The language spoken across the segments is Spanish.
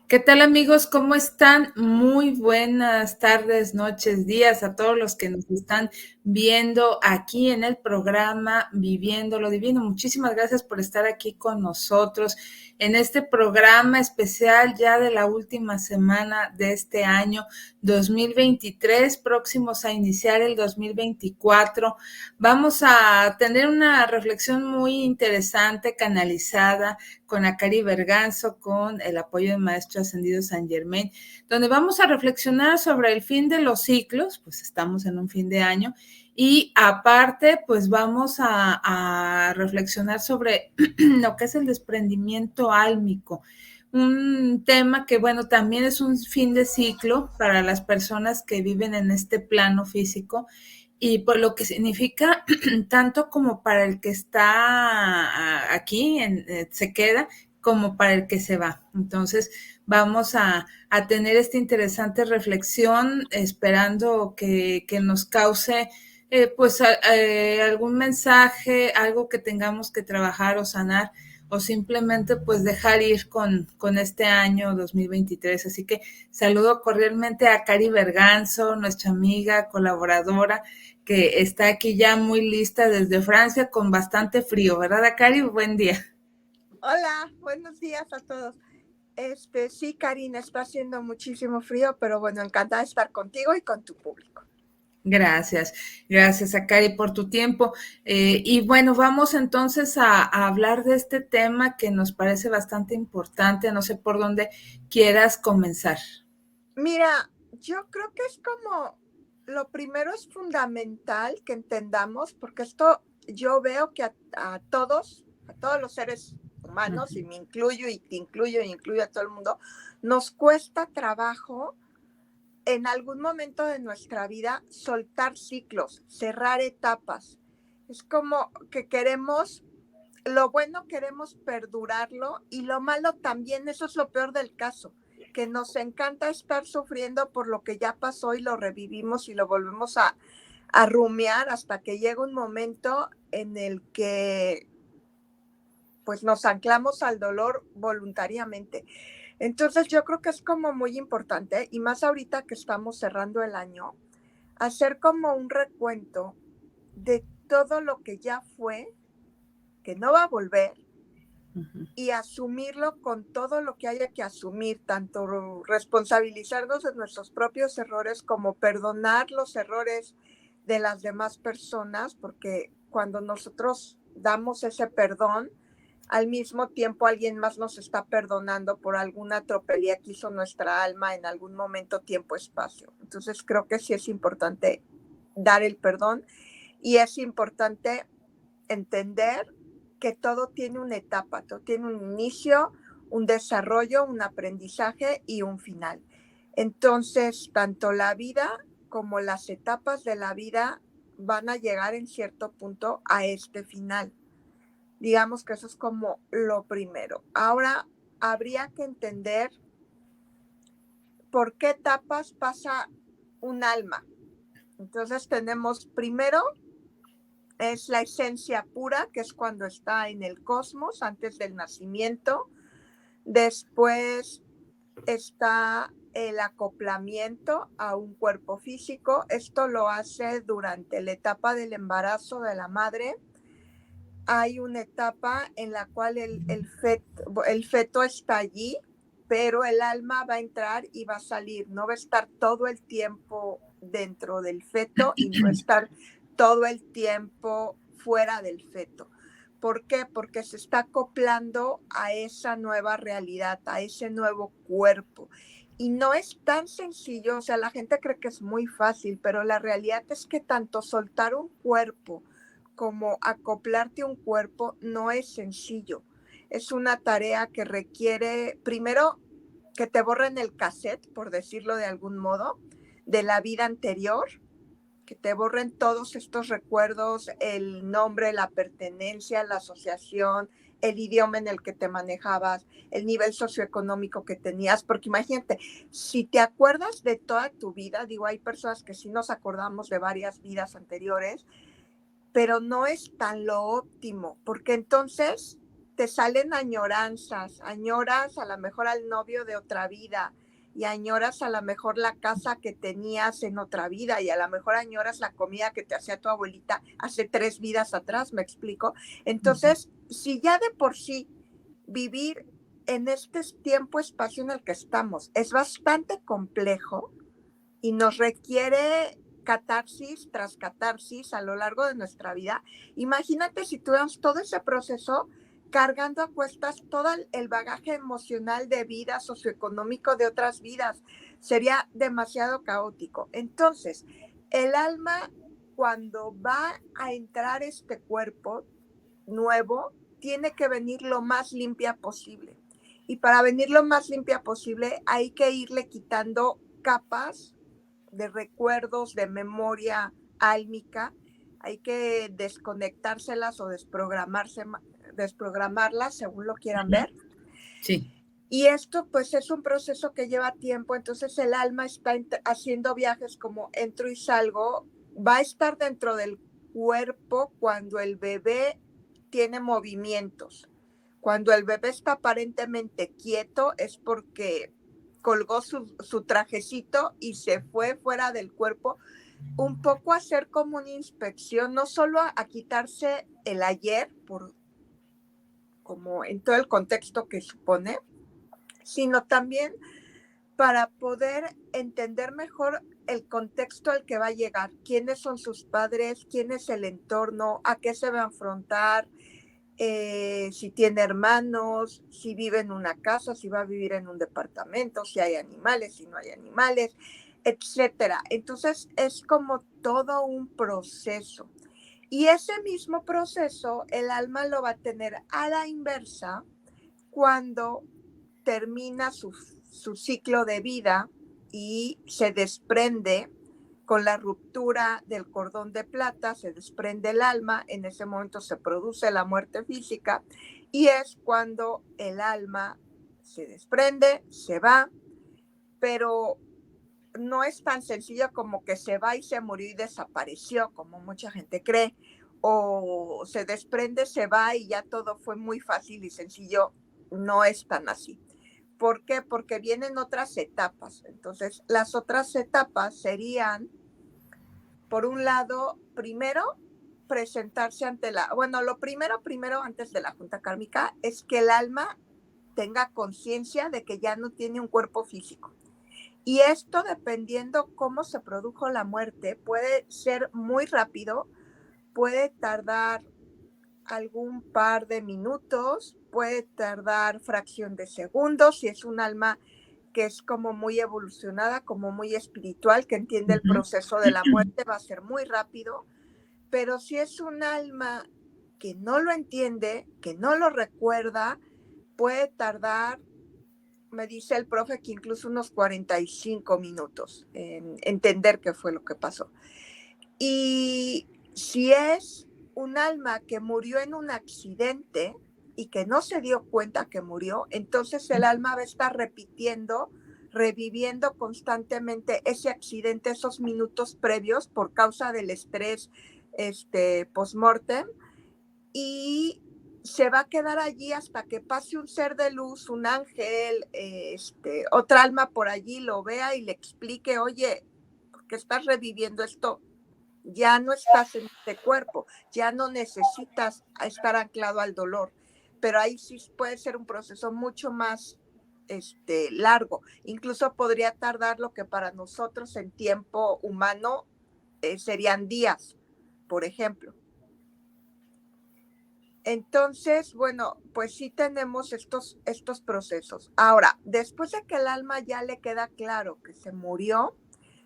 ¿Qué tal amigos? ¿Cómo están? Muy buenas tardes, noches, días a todos los que nos están viendo aquí en el programa Viviendo lo Divino. Muchísimas gracias por estar aquí con nosotros en este programa especial ya de la última semana de este año 2023, próximos a iniciar el 2024. Vamos a tener una reflexión muy interesante, canalizada con Akari Berganzo, con el apoyo del Maestro Ascendido San Germain, donde vamos a reflexionar sobre el fin de los ciclos, pues estamos en un fin de año, y aparte, pues vamos a reflexionar sobre lo que es el desprendimiento álmico, un tema que, bueno, también es un fin de ciclo para las personas que viven en este plano físico y por lo que significa tanto como para el que está aquí, se queda, como para el que se va. Entonces, vamos a tener esta interesante reflexión, esperando que nos cause pues algún mensaje, algo que tengamos que trabajar o sanar, o simplemente pues dejar ir con este año 2023. Así que saludo cordialmente a Cari Berganzo, nuestra amiga, colaboradora, que está aquí ya muy lista desde Francia con bastante frío, ¿verdad, Cari? Buen día. Hola, buenos días a todos. Sí, Karina, está haciendo muchísimo frío, pero bueno, encantada de estar contigo y con tu público. Gracias, gracias Akari por tu tiempo. Y bueno, vamos entonces a hablar de este tema que nos parece bastante importante. No sé por dónde quieras comenzar. Mira, yo creo que es como, lo primero es fundamental que entendamos, porque esto yo veo que a todos los seres humanos, y me incluyo, y te incluyo, y incluyo a todo el mundo, nos cuesta trabajo en algún momento de nuestra vida soltar ciclos, cerrar etapas. Es como que queremos, lo bueno queremos perdurarlo y lo malo también, eso es lo peor del caso, que nos encanta estar sufriendo por lo que ya pasó y lo revivimos y lo volvemos a rumiar hasta que llega un momento en el que pues nos anclamos al dolor voluntariamente. Entonces yo creo que es como muy importante, y más ahorita que estamos cerrando el año, hacer como un recuento de todo lo que ya fue, que no va a volver, y asumirlo con todo lo que haya que asumir, tanto responsabilizarnos de nuestros propios errores como perdonar los errores de las demás personas, porque cuando nosotros damos ese perdón, al mismo tiempo alguien más nos está perdonando por alguna tropelía que hizo nuestra alma en algún momento, tiempo, espacio. Entonces creo que sí es importante dar el perdón, y es importante entender que todo tiene una etapa, todo tiene un inicio, un desarrollo, un aprendizaje y un final. Entonces, tanto la vida como las etapas de la vida van a llegar en cierto punto a este final. Digamos que eso es como lo primero. Ahora, habría que entender por qué etapas pasa un alma. Entonces tenemos primero es la esencia pura, que es cuando está en el cosmos, antes del nacimiento. Después está el acoplamiento a un cuerpo físico. Esto lo hace durante la etapa del embarazo de la madre. Hay una etapa en la cual el feto está allí, pero el alma va a entrar y va a salir. No va a estar todo el tiempo dentro del feto y no va a estar todo el tiempo fuera del feto. ¿Por qué? Porque se está acoplando a esa nueva realidad, a ese nuevo cuerpo. Y no es tan sencillo, o sea, la gente cree que es muy fácil, pero la realidad es que tanto soltar un cuerpo como acoplarte a un cuerpo no es sencillo. Es una tarea que requiere, primero, que te borren el cassette, por decirlo de algún modo, de la vida anterior, que te borren todos estos recuerdos, el nombre, la pertenencia, la asociación, el idioma en el que te manejabas, el nivel socioeconómico que tenías, porque imagínate, si te acuerdas de toda tu vida, digo, hay personas que sí nos acordamos de varias vidas anteriores, pero no es tan lo óptimo, porque entonces te salen añoranzas, añoras a lo mejor al novio de otra vida y añoras a lo mejor la casa que tenías en otra vida y a lo mejor añoras la comida que te hacía tu abuelita hace 3 vidas atrás, ¿me explico? Entonces, si ya de por sí vivir en este tiempo-espacio en el que estamos es bastante complejo y nos requiere catarsis tras catarsis a lo largo de nuestra vida, imagínate si tuviéramos todo ese proceso cargando a cuestas todo el bagaje emocional de vida, socioeconómico de otras vidas. Sería demasiado caótico. Entonces, el alma, cuando va a entrar este cuerpo nuevo, tiene que venir lo más limpia posible. Y para venir lo más limpia posible, hay que irle quitando capas de recuerdos, de memoria álmica. Hay que desconectárselas o desprogramarlas, según lo quieran ver. Sí. Y esto pues es un proceso que lleva tiempo, entonces el alma está haciendo viajes como entro y salgo, va a estar dentro del cuerpo cuando el bebé tiene movimientos. Cuando el bebé está aparentemente quieto es porque colgó su trajecito y se fue fuera del cuerpo, un poco a hacer como una inspección, no solo a quitarse el ayer, como en todo el contexto que supone, sino también para poder entender mejor el contexto al que va a llegar, quiénes son sus padres, quién es el entorno, a qué se va a enfrentar, si tiene hermanos, si vive en una casa, si va a vivir en un departamento, si hay animales, si no hay animales, etcétera. Entonces es como todo un proceso. Y ese mismo proceso el alma lo va a tener a la inversa cuando termina su ciclo de vida y se desprende con la ruptura del cordón de plata, se desprende el alma, en ese momento se produce la muerte física y es cuando el alma se desprende, se va, pero no es tan sencillo como que se va y se murió y desapareció, como mucha gente cree, o se desprende, se va y ya todo fue muy fácil y sencillo. No es tan así. ¿Por qué? Porque vienen otras etapas. Entonces, las otras etapas serían, por un lado, primero, presentarse ante lo primero antes de la junta kármica es que el alma tenga conciencia de que ya no tiene un cuerpo físico. Y esto, dependiendo cómo se produjo la muerte, puede ser muy rápido, puede tardar algún par de minutos, puede tardar fracción de segundos, si es un alma que es como muy evolucionada, como muy espiritual, que entiende el proceso de la muerte, va a ser muy rápido, pero si es un alma que no lo entiende, que no lo recuerda, puede tardar, me dice el profe, que incluso unos 45 minutos en entender qué fue lo que pasó. Y si es un alma que murió en un accidente y que no se dio cuenta que murió, entonces el alma va a estar repitiendo, reviviendo constantemente ese accidente, esos minutos previos por causa del estrés post-mortem, y se va a quedar allí hasta que pase un ser de luz, un ángel, otra alma por allí, lo vea y le explique, oye, ¿por qué estás reviviendo esto? Ya no estás en este cuerpo, ya no necesitas estar anclado al dolor, pero ahí sí puede ser un proceso mucho más largo, incluso podría tardar lo que para nosotros en tiempo humano serían días, por ejemplo. Entonces, bueno, pues sí tenemos estos procesos. Ahora, después de que el alma ya le queda claro que se murió,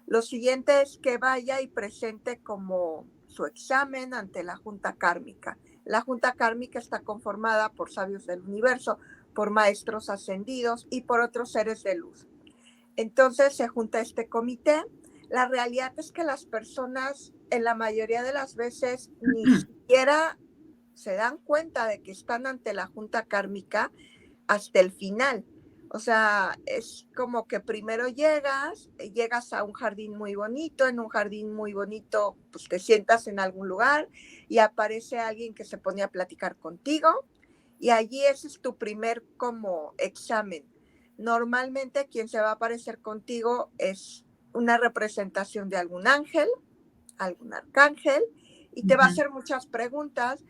lo siguiente es que vaya y presente como su examen ante la Junta Kármica. La Junta Kármica está conformada por sabios del universo, por maestros ascendidos y por otros seres de luz. Entonces se junta este comité. La realidad es que las personas en la mayoría de las veces ni siquiera se dan cuenta de que están ante la Junta Kármica hasta el final. O sea, es como que primero llegas a un jardín muy bonito, en un jardín muy bonito, pues te sientas en algún lugar y aparece alguien que se pone a platicar contigo y allí ese es tu primer como examen. Normalmente quien se va a aparecer contigo es una representación de algún ángel, algún arcángel, y te va a hacer muchas preguntas.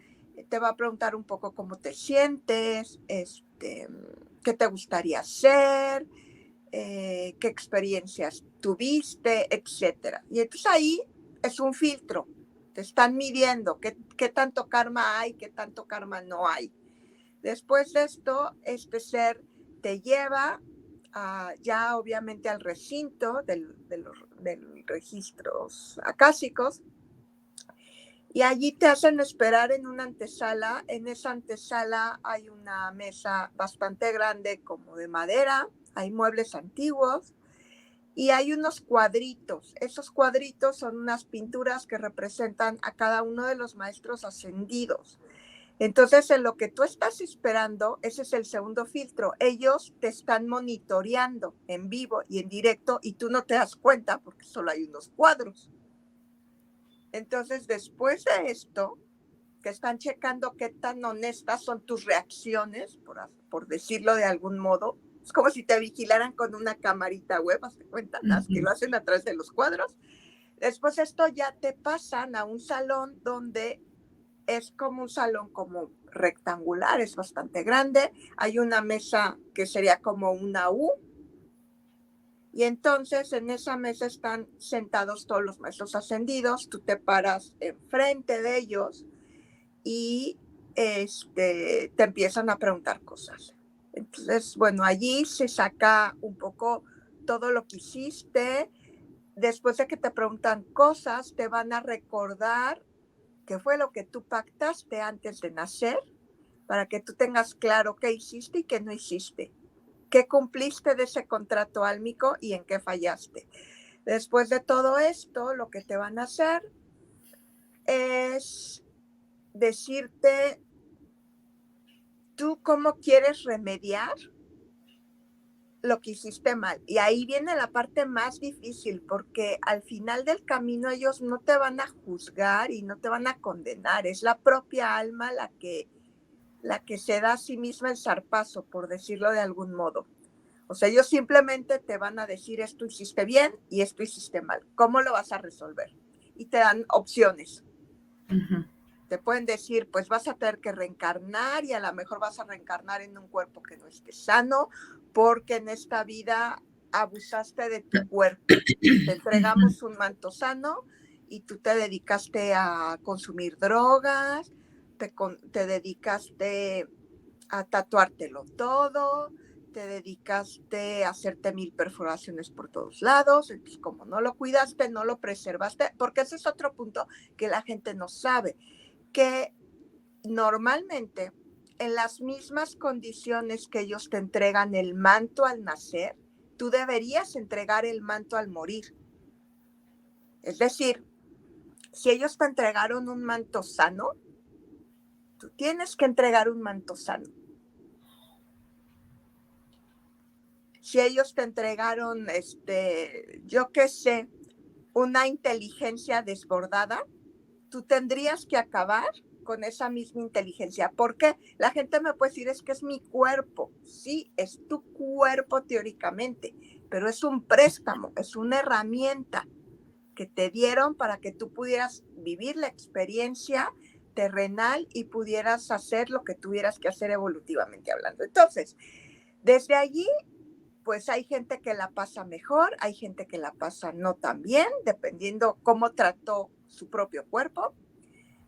Te va a preguntar un poco cómo te sientes, qué te gustaría hacer, qué experiencias tuviste, etcétera. Y entonces ahí es un filtro. Te están midiendo qué tanto karma hay, qué tanto karma no hay. Después de esto, este ser te lleva ya obviamente al recinto de los registros acásicos, y allí te hacen esperar en una antesala. En esa antesala hay una mesa bastante grande como de madera, hay muebles antiguos y hay unos cuadritos. Esos cuadritos son unas pinturas que representan a cada uno de los maestros ascendidos. Entonces, en lo que tú estás esperando, ese es el segundo filtro. Ellos te están monitoreando en vivo y en directo y tú no te das cuenta porque solo hay unos cuadros. Entonces, después de esto, que están checando qué tan honestas son tus reacciones, por decirlo de algún modo, es como si te vigilaran con una camarita web, hazte cuenta, que lo hacen a través de los cuadros. Después esto ya te pasan a un salón donde es como un salón como rectangular, es bastante grande, hay una mesa que sería como una U, y entonces en esa mesa están sentados todos los maestros ascendidos, tú te paras enfrente de ellos y te empiezan a preguntar cosas. Entonces, bueno, allí se saca un poco todo lo que hiciste. Después de que te preguntan cosas, te van a recordar qué fue lo que tú pactaste antes de nacer, para que tú tengas claro qué hiciste y qué no hiciste, qué cumpliste de ese contrato álmico y en qué fallaste. Después de todo esto, lo que te van a hacer es decirte tú cómo quieres remediar lo que hiciste mal. Y ahí viene la parte más difícil, porque al final del camino ellos no te van a juzgar y no te van a condenar. Es la propia alma la que se da a sí misma el zarpazo, por decirlo de algún modo. O sea, ellos simplemente te van a decir esto hiciste bien y esto hiciste mal. ¿Cómo lo vas a resolver? Y te dan opciones. Te pueden decir, pues vas a tener que reencarnar y a lo mejor vas a reencarnar en un cuerpo que no esté sano, porque en esta vida abusaste de tu cuerpo. Te entregamos un manto sano y tú te dedicaste a consumir drogas, te dedicaste a tatuártelo todo, te dedicaste a hacerte 1000 perforaciones por todos lados. Entonces, como no lo cuidaste, no lo preservaste, porque ese es otro punto que la gente no sabe, que normalmente en las mismas condiciones que ellos te entregan el manto al nacer, tú deberías entregar el manto al morir. Es decir, si ellos te entregaron un manto sano, tú tienes que entregar un manto sano. Si ellos te entregaron, yo qué sé, una inteligencia desbordada, tú tendrías que acabar con esa misma inteligencia. ¿Por qué? La gente me puede decir, es que es mi cuerpo. Sí, es tu cuerpo teóricamente, pero es un préstamo, es una herramienta que te dieron para que tú pudieras vivir la experiencia terrenal y pudieras hacer lo que tuvieras que hacer evolutivamente hablando. Entonces, desde allí, pues hay gente que la pasa mejor, hay gente que la pasa no tan bien, dependiendo cómo trató su propio cuerpo.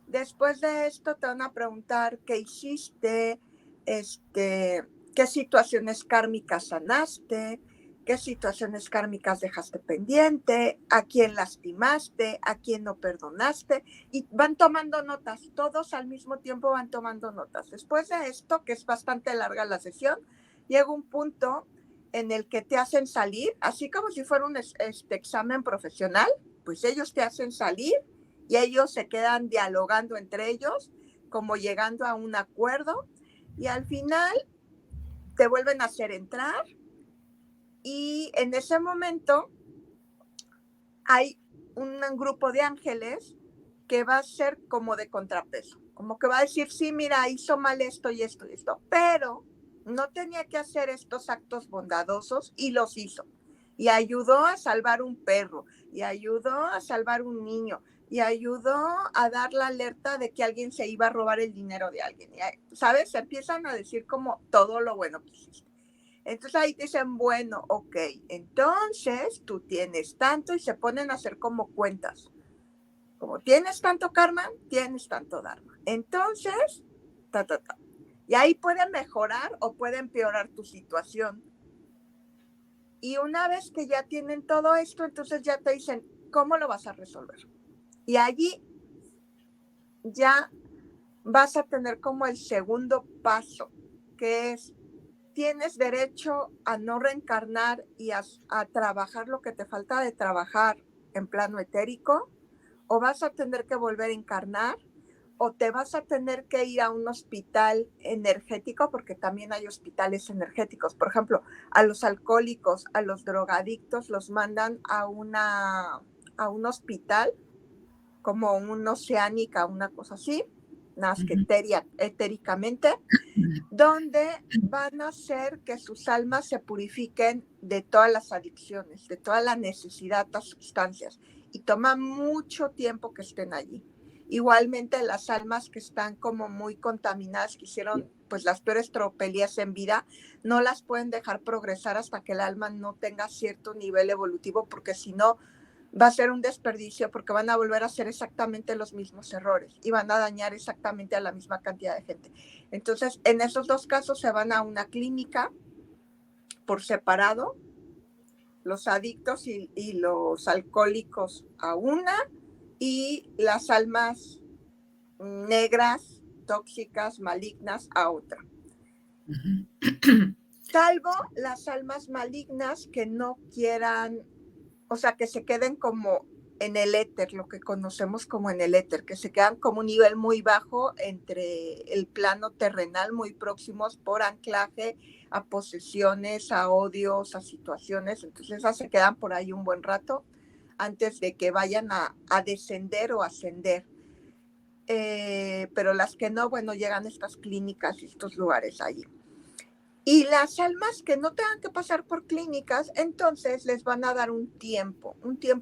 Después de esto te van a preguntar qué hiciste, qué situaciones kármicas sanaste, qué situaciones kármicas dejaste pendiente, a quién lastimaste, a quién no perdonaste, y van tomando notas, todos al mismo tiempo van tomando notas. Después de esto, que es bastante larga la sesión, llega un punto en el que te hacen salir, así como si fuera un examen profesional, pues ellos te hacen salir y ellos se quedan dialogando entre ellos, como llegando a un acuerdo, y al final te vuelven a hacer entrar, y en ese momento hay un grupo de ángeles que va a ser como de contrapeso. como que va a decir, sí, mira, hizo mal esto y esto y esto, pero no tenía que hacer estos actos bondadosos y los hizo. Y ayudó a salvar un perro, y ayudó a salvar un niño, y ayudó a dar la alerta de que alguien se iba a robar el dinero de alguien. Y, ¿sabes? Se empiezan a decir como todo lo bueno que hiciste. Entonces ahí te dicen, bueno, ok, entonces tú tienes tanto y se ponen a hacer como cuentas. Como tienes tanto karma, tienes tanto dharma. Entonces, ta, ta, ta. Y ahí puede mejorar o puede empeorar tu situación. Y una vez que ya tienen todo esto, entonces ya te dicen, ¿cómo lo vas a resolver? Y allí ya vas a tener como el segundo paso, que es, tienes derecho a no reencarnar y a trabajar lo que te falta de trabajar en plano etérico, o vas a tener que volver a encarnar, o te vas a tener que ir a un hospital energético, porque también hay hospitales energéticos. Por ejemplo, a los alcohólicos, a los drogadictos los mandan a un hospital como un Oceánica, una cosa así, nada más que etéricamente, donde van a hacer que sus almas se purifiquen de todas las adicciones, de toda la necesidad a sustancias. Y toma mucho tiempo que estén allí. Igualmente las almas que están como muy contaminadas, que hicieron pues las peores tropelías en vida, no las pueden dejar progresar hasta que el alma no tenga cierto nivel evolutivo, porque si no va a ser un desperdicio, porque van a volver a hacer exactamente los mismos errores y van a dañar exactamente a la misma cantidad de gente. Entonces, en esos dos casos se van a una clínica por separado, los adictos y los alcohólicos a una, y las almas negras, tóxicas, malignas a otra. Salvo las almas malignas que no quieran, o sea, que se queden como en el éter, lo que conocemos como en el éter, que se quedan como un nivel muy bajo entre el plano terrenal, muy próximos por anclaje a posesiones, a odios, a situaciones. Entonces esas se quedan por ahí un buen rato antes de que vayan a descender o ascender. Pero las que no, bueno, llegan a estas clínicas y estos lugares allí. Y las almas que no tengan que pasar por clínicas, entonces les van a dar un tiempo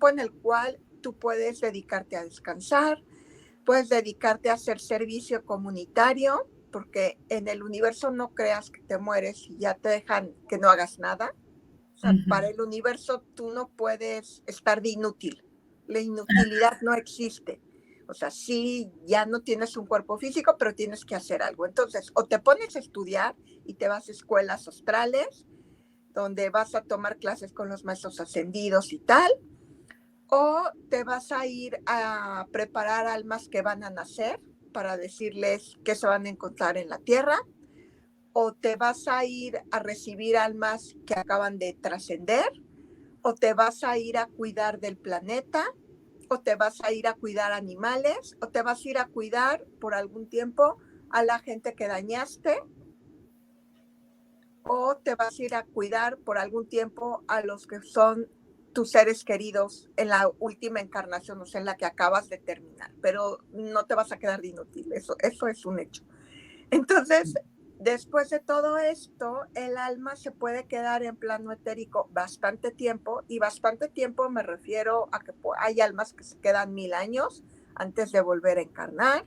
en el cual tú puedes dedicarte a descansar, puedes dedicarte a hacer servicio comunitario, porque en el universo no creas que te mueres y ya te dejan que no hagas nada. O sea, para el universo tú no puedes estar de inútil. La inutilidad no existe. O sea, sí, ya no tienes un cuerpo físico, pero tienes que hacer algo. Entonces, o te pones a estudiar y te vas a escuelas astrales, donde vas a tomar clases con los maestros ascendidos y tal, o te vas a ir a preparar almas que van a nacer para decirles qué se van a encontrar en la Tierra, o te vas a ir a recibir almas que acaban de trascender, o te vas a ir a cuidar del planeta, o te vas a ir a cuidar animales, o te vas a ir a cuidar por algún tiempo a la gente que dañaste, o te vas a ir a cuidar por algún tiempo a los que son tus seres queridos en la última encarnación, o sea, en la que acabas de terminar, pero no te vas a quedar de inútil, eso es un hecho. Entonces, después de todo esto, el alma se puede quedar en plano etérico bastante tiempo, y bastante tiempo me refiero a que hay almas que se quedan 1000 años antes de volver a encarnar,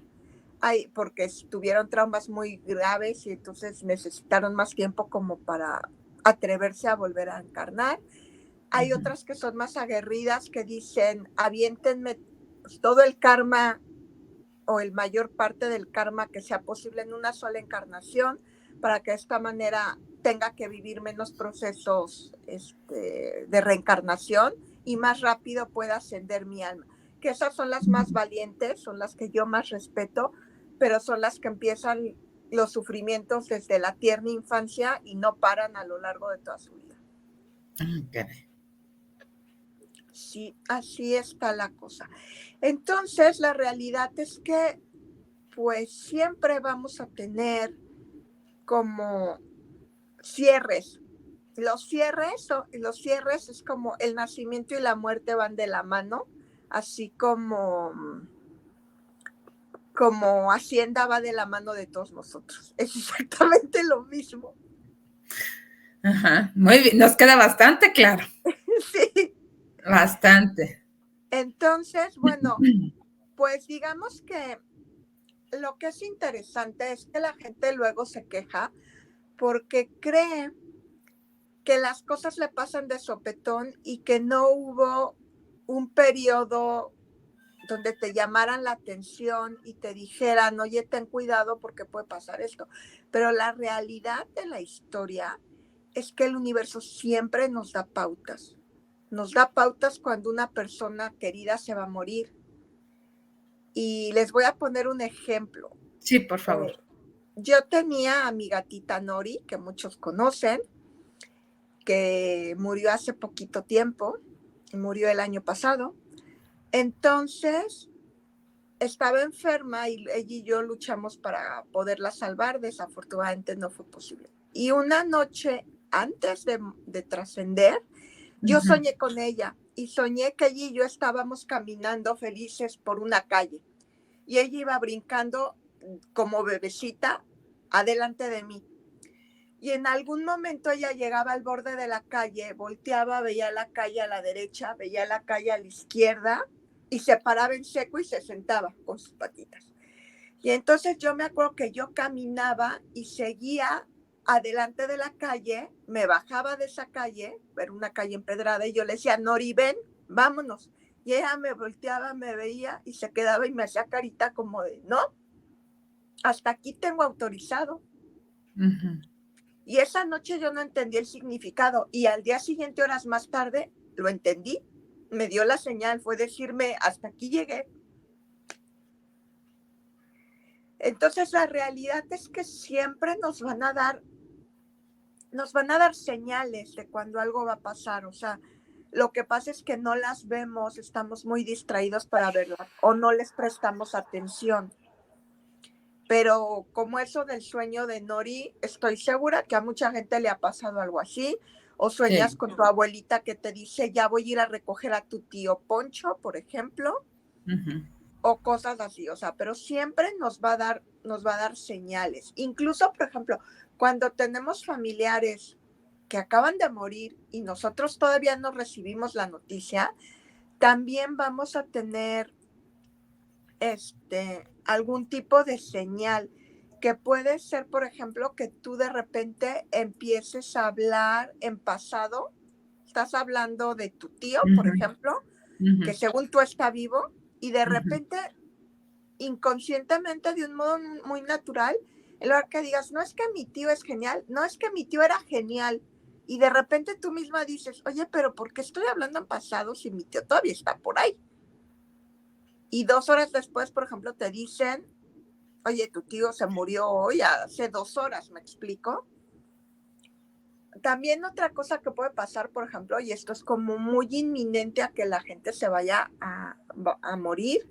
porque tuvieron traumas muy graves y entonces necesitaron más tiempo como para atreverse a volver a encarnar. Hay otras que son más aguerridas, que dicen, aviéntenme pues, todo el karma o el mayor parte del karma que sea posible en una sola encarnación, para que de esta manera tenga que vivir menos procesos de reencarnación y más rápido pueda ascender mi alma. Que esas son las más valientes, son las que yo más respeto, pero son las que empiezan los sufrimientos desde la tierna infancia y no paran a lo largo de toda su vida. Caray. Sí, así está la cosa. Entonces, la realidad es que pues siempre vamos a tener como cierres. Los cierres es como el nacimiento y la muerte van de la mano, así como como Hacienda va de la mano de todos nosotros. Es exactamente lo mismo. Ajá, muy bien, nos queda bastante claro. Sí. Bastante. Entonces, bueno, pues digamos que lo que es interesante es que la gente luego se queja porque cree que las cosas le pasan de sopetón y que no hubo un periodo donde te llamaran la atención y te dijeran, oye, ten cuidado porque puede pasar esto. Pero la realidad de la historia es que el universo siempre nos da pautas. Nos da pautas cuando una persona querida se va a morir. Y les voy a poner un ejemplo. Sí, por favor. Yo tenía a mi gatita Nori, que muchos conocen, que murió hace poquito tiempo, murió el año pasado. Entonces, estaba enferma y ella y yo luchamos para poderla salvar. Desafortunadamente no fue posible. Y una noche antes de trascender, yo soñé con ella y soñé que ella y yo estábamos caminando felices por una calle y ella iba brincando como bebecita adelante de mí. Y en algún momento ella llegaba al borde de la calle, volteaba, veía la calle a la derecha, veía la calle a la izquierda y se paraba en seco y se sentaba con sus patitas. Y entonces yo me acuerdo que yo caminaba y seguía adelante de la calle, me bajaba de esa calle, era una calle empedrada, y yo le decía, Nori, ven, vámonos. Y ella me volteaba, me veía y se quedaba y me hacía carita como de, no, hasta aquí tengo autorizado. Y esa noche yo no entendí el significado y al día siguiente, horas más tarde, lo entendí. Me dio la señal, fue decirme, hasta aquí llegué. Entonces la realidad es que siempre nos van a dar señales de cuando algo va a pasar. O sea, lo que pasa es que no las vemos, estamos muy distraídos para verlas o no les prestamos atención. Pero como eso del sueño de Nori, estoy segura que a mucha gente le ha pasado algo así. O sueñas con tu abuelita que te dice, ya voy a ir a recoger a tu tío Poncho, por ejemplo, o cosas así. O sea, pero siempre nos va a dar señales. Incluso, por ejemplo, cuando tenemos familiares que acaban de morir y nosotros todavía no recibimos la noticia, también vamos a tener algún tipo de señal que puede ser, por ejemplo, que tú de repente empieces a hablar en pasado. Estás hablando de tu tío, por ejemplo, que según tú está vivo, y de repente, inconscientemente, de un modo muy natural, en lugar que digas, no es que mi tío es genial, no es que mi tío era genial, y de repente tú misma dices, oye, pero ¿por qué estoy hablando en pasado si mi tío todavía está por ahí? Y 2 horas después, por ejemplo, te dicen, oye, tu tío se murió hoy, hace 2 horas, ¿me explico? También otra cosa que puede pasar, por ejemplo, y esto es como muy inminente a que la gente se vaya a morir,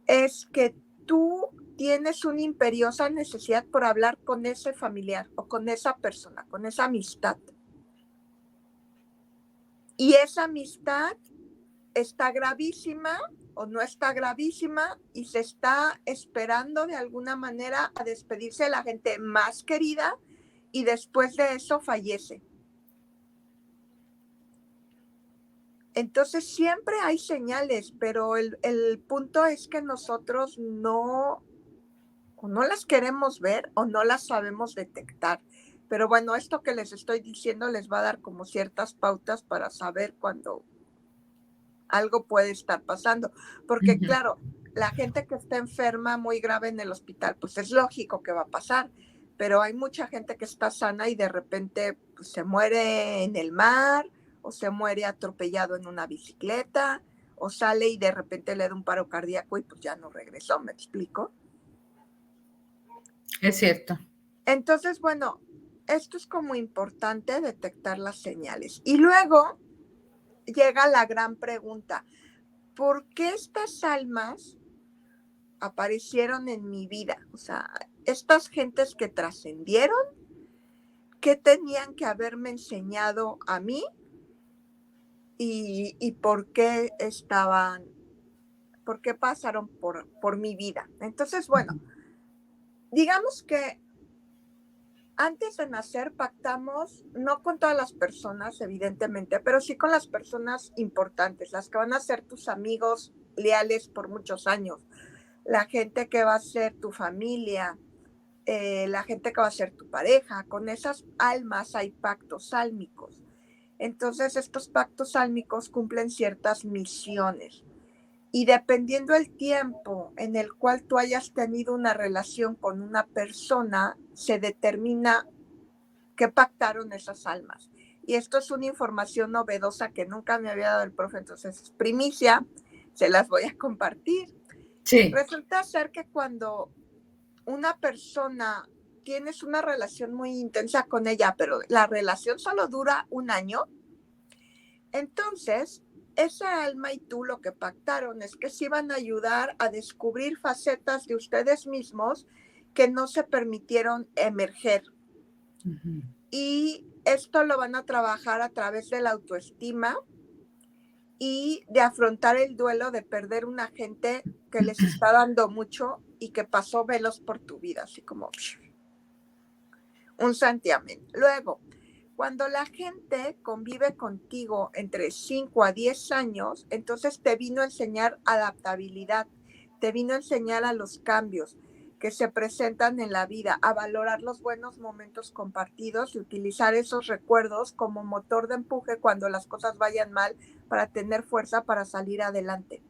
es que tú tienes una imperiosa necesidad por hablar con ese familiar o con esa persona, con esa amistad. Y esa amistad está gravísima o no está gravísima y se está esperando de alguna manera a despedirse de la gente más querida y después de eso fallece. Entonces siempre hay señales, pero el punto es que nosotros no las queremos ver o no las sabemos detectar. Pero bueno, esto que les estoy diciendo les va a dar como ciertas pautas para saber cuando algo puede estar pasando. Porque claro, la gente que está enferma muy grave en el hospital, pues es lógico que va a pasar. Pero hay mucha gente que está sana y de repente pues, se muere en el mar o se muere atropellado en una bicicleta o sale y de repente le da un paro cardíaco y pues ya no regresó, ¿me explico? Es cierto. Entonces, bueno, esto es como importante detectar las señales. Y luego llega la gran pregunta, ¿por qué estas almas aparecieron en mi vida? O sea, estas gentes que trascendieron, ¿qué tenían que haberme enseñado a mí? ¿Y por qué por qué pasaron por mi vida. Entonces, bueno, digamos que antes de nacer pactamos, no con todas las personas, evidentemente, pero sí con las personas importantes, las que van a ser tus amigos leales por muchos años, la gente que va a ser tu familia, la gente que va a ser tu pareja. Con esas almas hay pactos sálmicos. Entonces, estos pactos sálmicos cumplen ciertas misiones. Y dependiendo el tiempo en el cual tú hayas tenido una relación con una persona, se determina qué pactaron esas almas. Y esto es una información novedosa que nunca me había dado el profe, entonces es primicia, se las voy a compartir. Sí. Resulta ser que cuando una persona tienes una relación muy intensa con ella, pero la relación solo dura un año, entonces esa alma y tú lo que pactaron es que se iban a ayudar a descubrir facetas de ustedes mismos que no se permitieron emerger. Uh-huh. Y esto lo van a trabajar a través de la autoestima y de afrontar el duelo de perder una gente que les está dando mucho y que pasó velos por tu vida, así como un santiamén. Luego, cuando la gente convive contigo entre 5 a 10 años, entonces te vino a enseñar adaptabilidad, te vino a enseñar a los cambios que se presentan en la vida, a valorar los buenos momentos compartidos y utilizar esos recuerdos como motor de empuje cuando las cosas vayan mal para tener fuerza para salir adelante.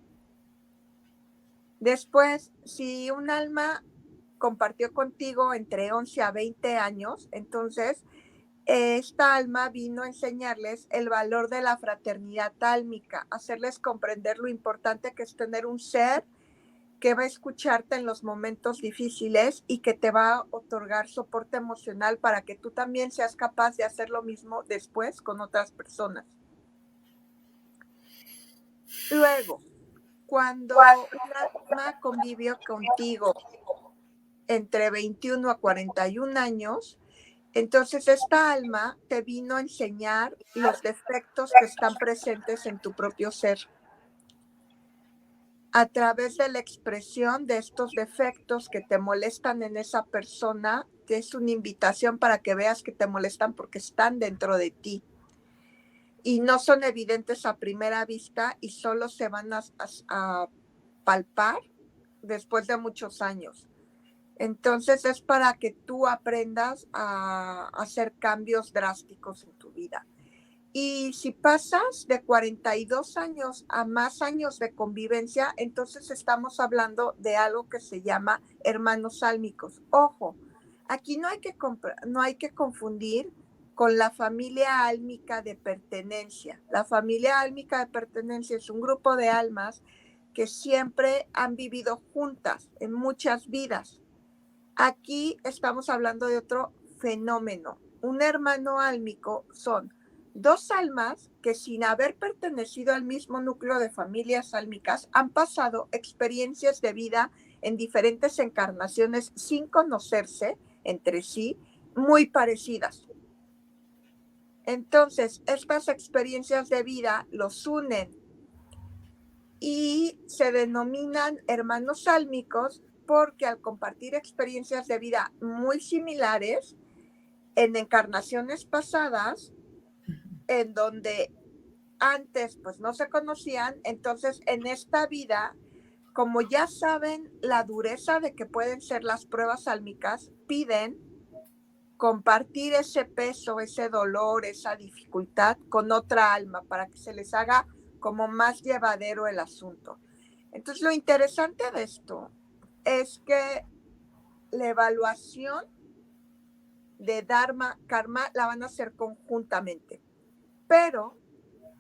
Después, si un alma compartió contigo entre 11 a 20 años, entonces esta alma vino a enseñarles el valor de la fraternidad álmica, hacerles comprender lo importante que es tener un ser que va a escucharte en los momentos difíciles y que te va a otorgar soporte emocional para que tú también seas capaz de hacer lo mismo después con otras personas. Luego, cuando un alma convivió contigo entre 21 a 41 años, entonces esta alma te vino a enseñar los defectos que están presentes en tu propio ser. A través de la expresión de estos defectos que te molestan en esa persona, es una invitación para que veas que te molestan porque están dentro de ti. Y no son evidentes a primera vista y solo se van a palpar después de muchos años. Entonces es para que tú aprendas a hacer cambios drásticos en tu vida. Y si pasas de 42 años a más años de convivencia, entonces estamos hablando de algo que se llama hermanos sálmicos. Ojo, aquí no hay que confundir con la familia álmica de pertenencia. La familia álmica de pertenencia es un grupo de almas que siempre han vivido juntas en muchas vidas. Aquí estamos hablando de otro fenómeno. Un hermano álmico son dos almas que sin haber pertenecido al mismo núcleo de familias álmicas han pasado experiencias de vida en diferentes encarnaciones sin conocerse entre sí, muy parecidas. Entonces, estas experiencias de vida los unen y se denominan hermanos sálmicos porque al compartir experiencias de vida muy similares en encarnaciones pasadas, en donde antes pues no se conocían, entonces en esta vida, como ya saben la dureza de que pueden ser las pruebas sálmicas, piden compartir ese peso, ese dolor, esa dificultad con otra alma para que se les haga como más llevadero el asunto. Entonces lo interesante de esto es que la evaluación de Dharma, Karma, la van a hacer conjuntamente. Pero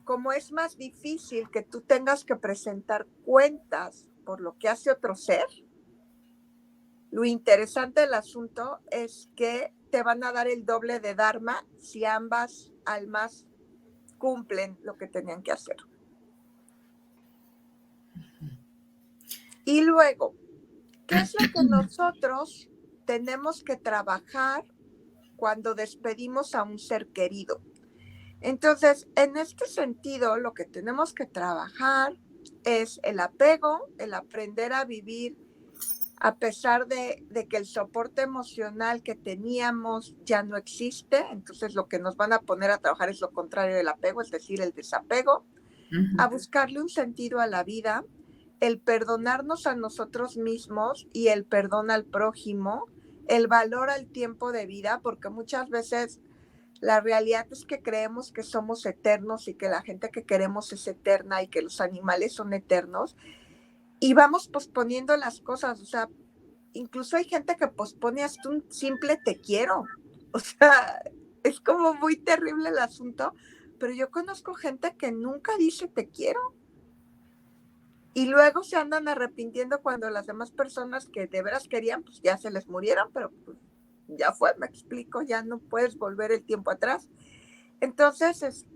como es más difícil que tú tengas que presentar cuentas por lo que hace otro ser, lo interesante del asunto es que te van a dar el doble de Dharma si ambas almas cumplen lo que tenían que hacer. Y luego, ¿qué es lo que nosotros tenemos que trabajar cuando despedimos a un ser querido? Entonces, en este sentido, lo que tenemos que trabajar es el apego, el aprender a vivir a pesar de que el soporte emocional que teníamos ya no existe. Entonces lo que nos van a poner a trabajar es lo contrario del apego, es decir, el desapego, a buscarle un sentido a la vida, el perdonarnos a nosotros mismos y el perdón al prójimo, el valor al tiempo de vida, porque muchas veces la realidad es que creemos que somos eternos y que la gente que queremos es eterna y que los animales son eternos, y vamos posponiendo las cosas. O sea, incluso hay gente que pospone hasta un simple te quiero. O sea, es como muy terrible el asunto, pero yo conozco gente que nunca dice te quiero y luego se andan arrepintiendo cuando las demás personas que de veras querían, pues ya se les murieron, pero pues ya fue, me explico, ya no puedes volver el tiempo atrás. Entonces,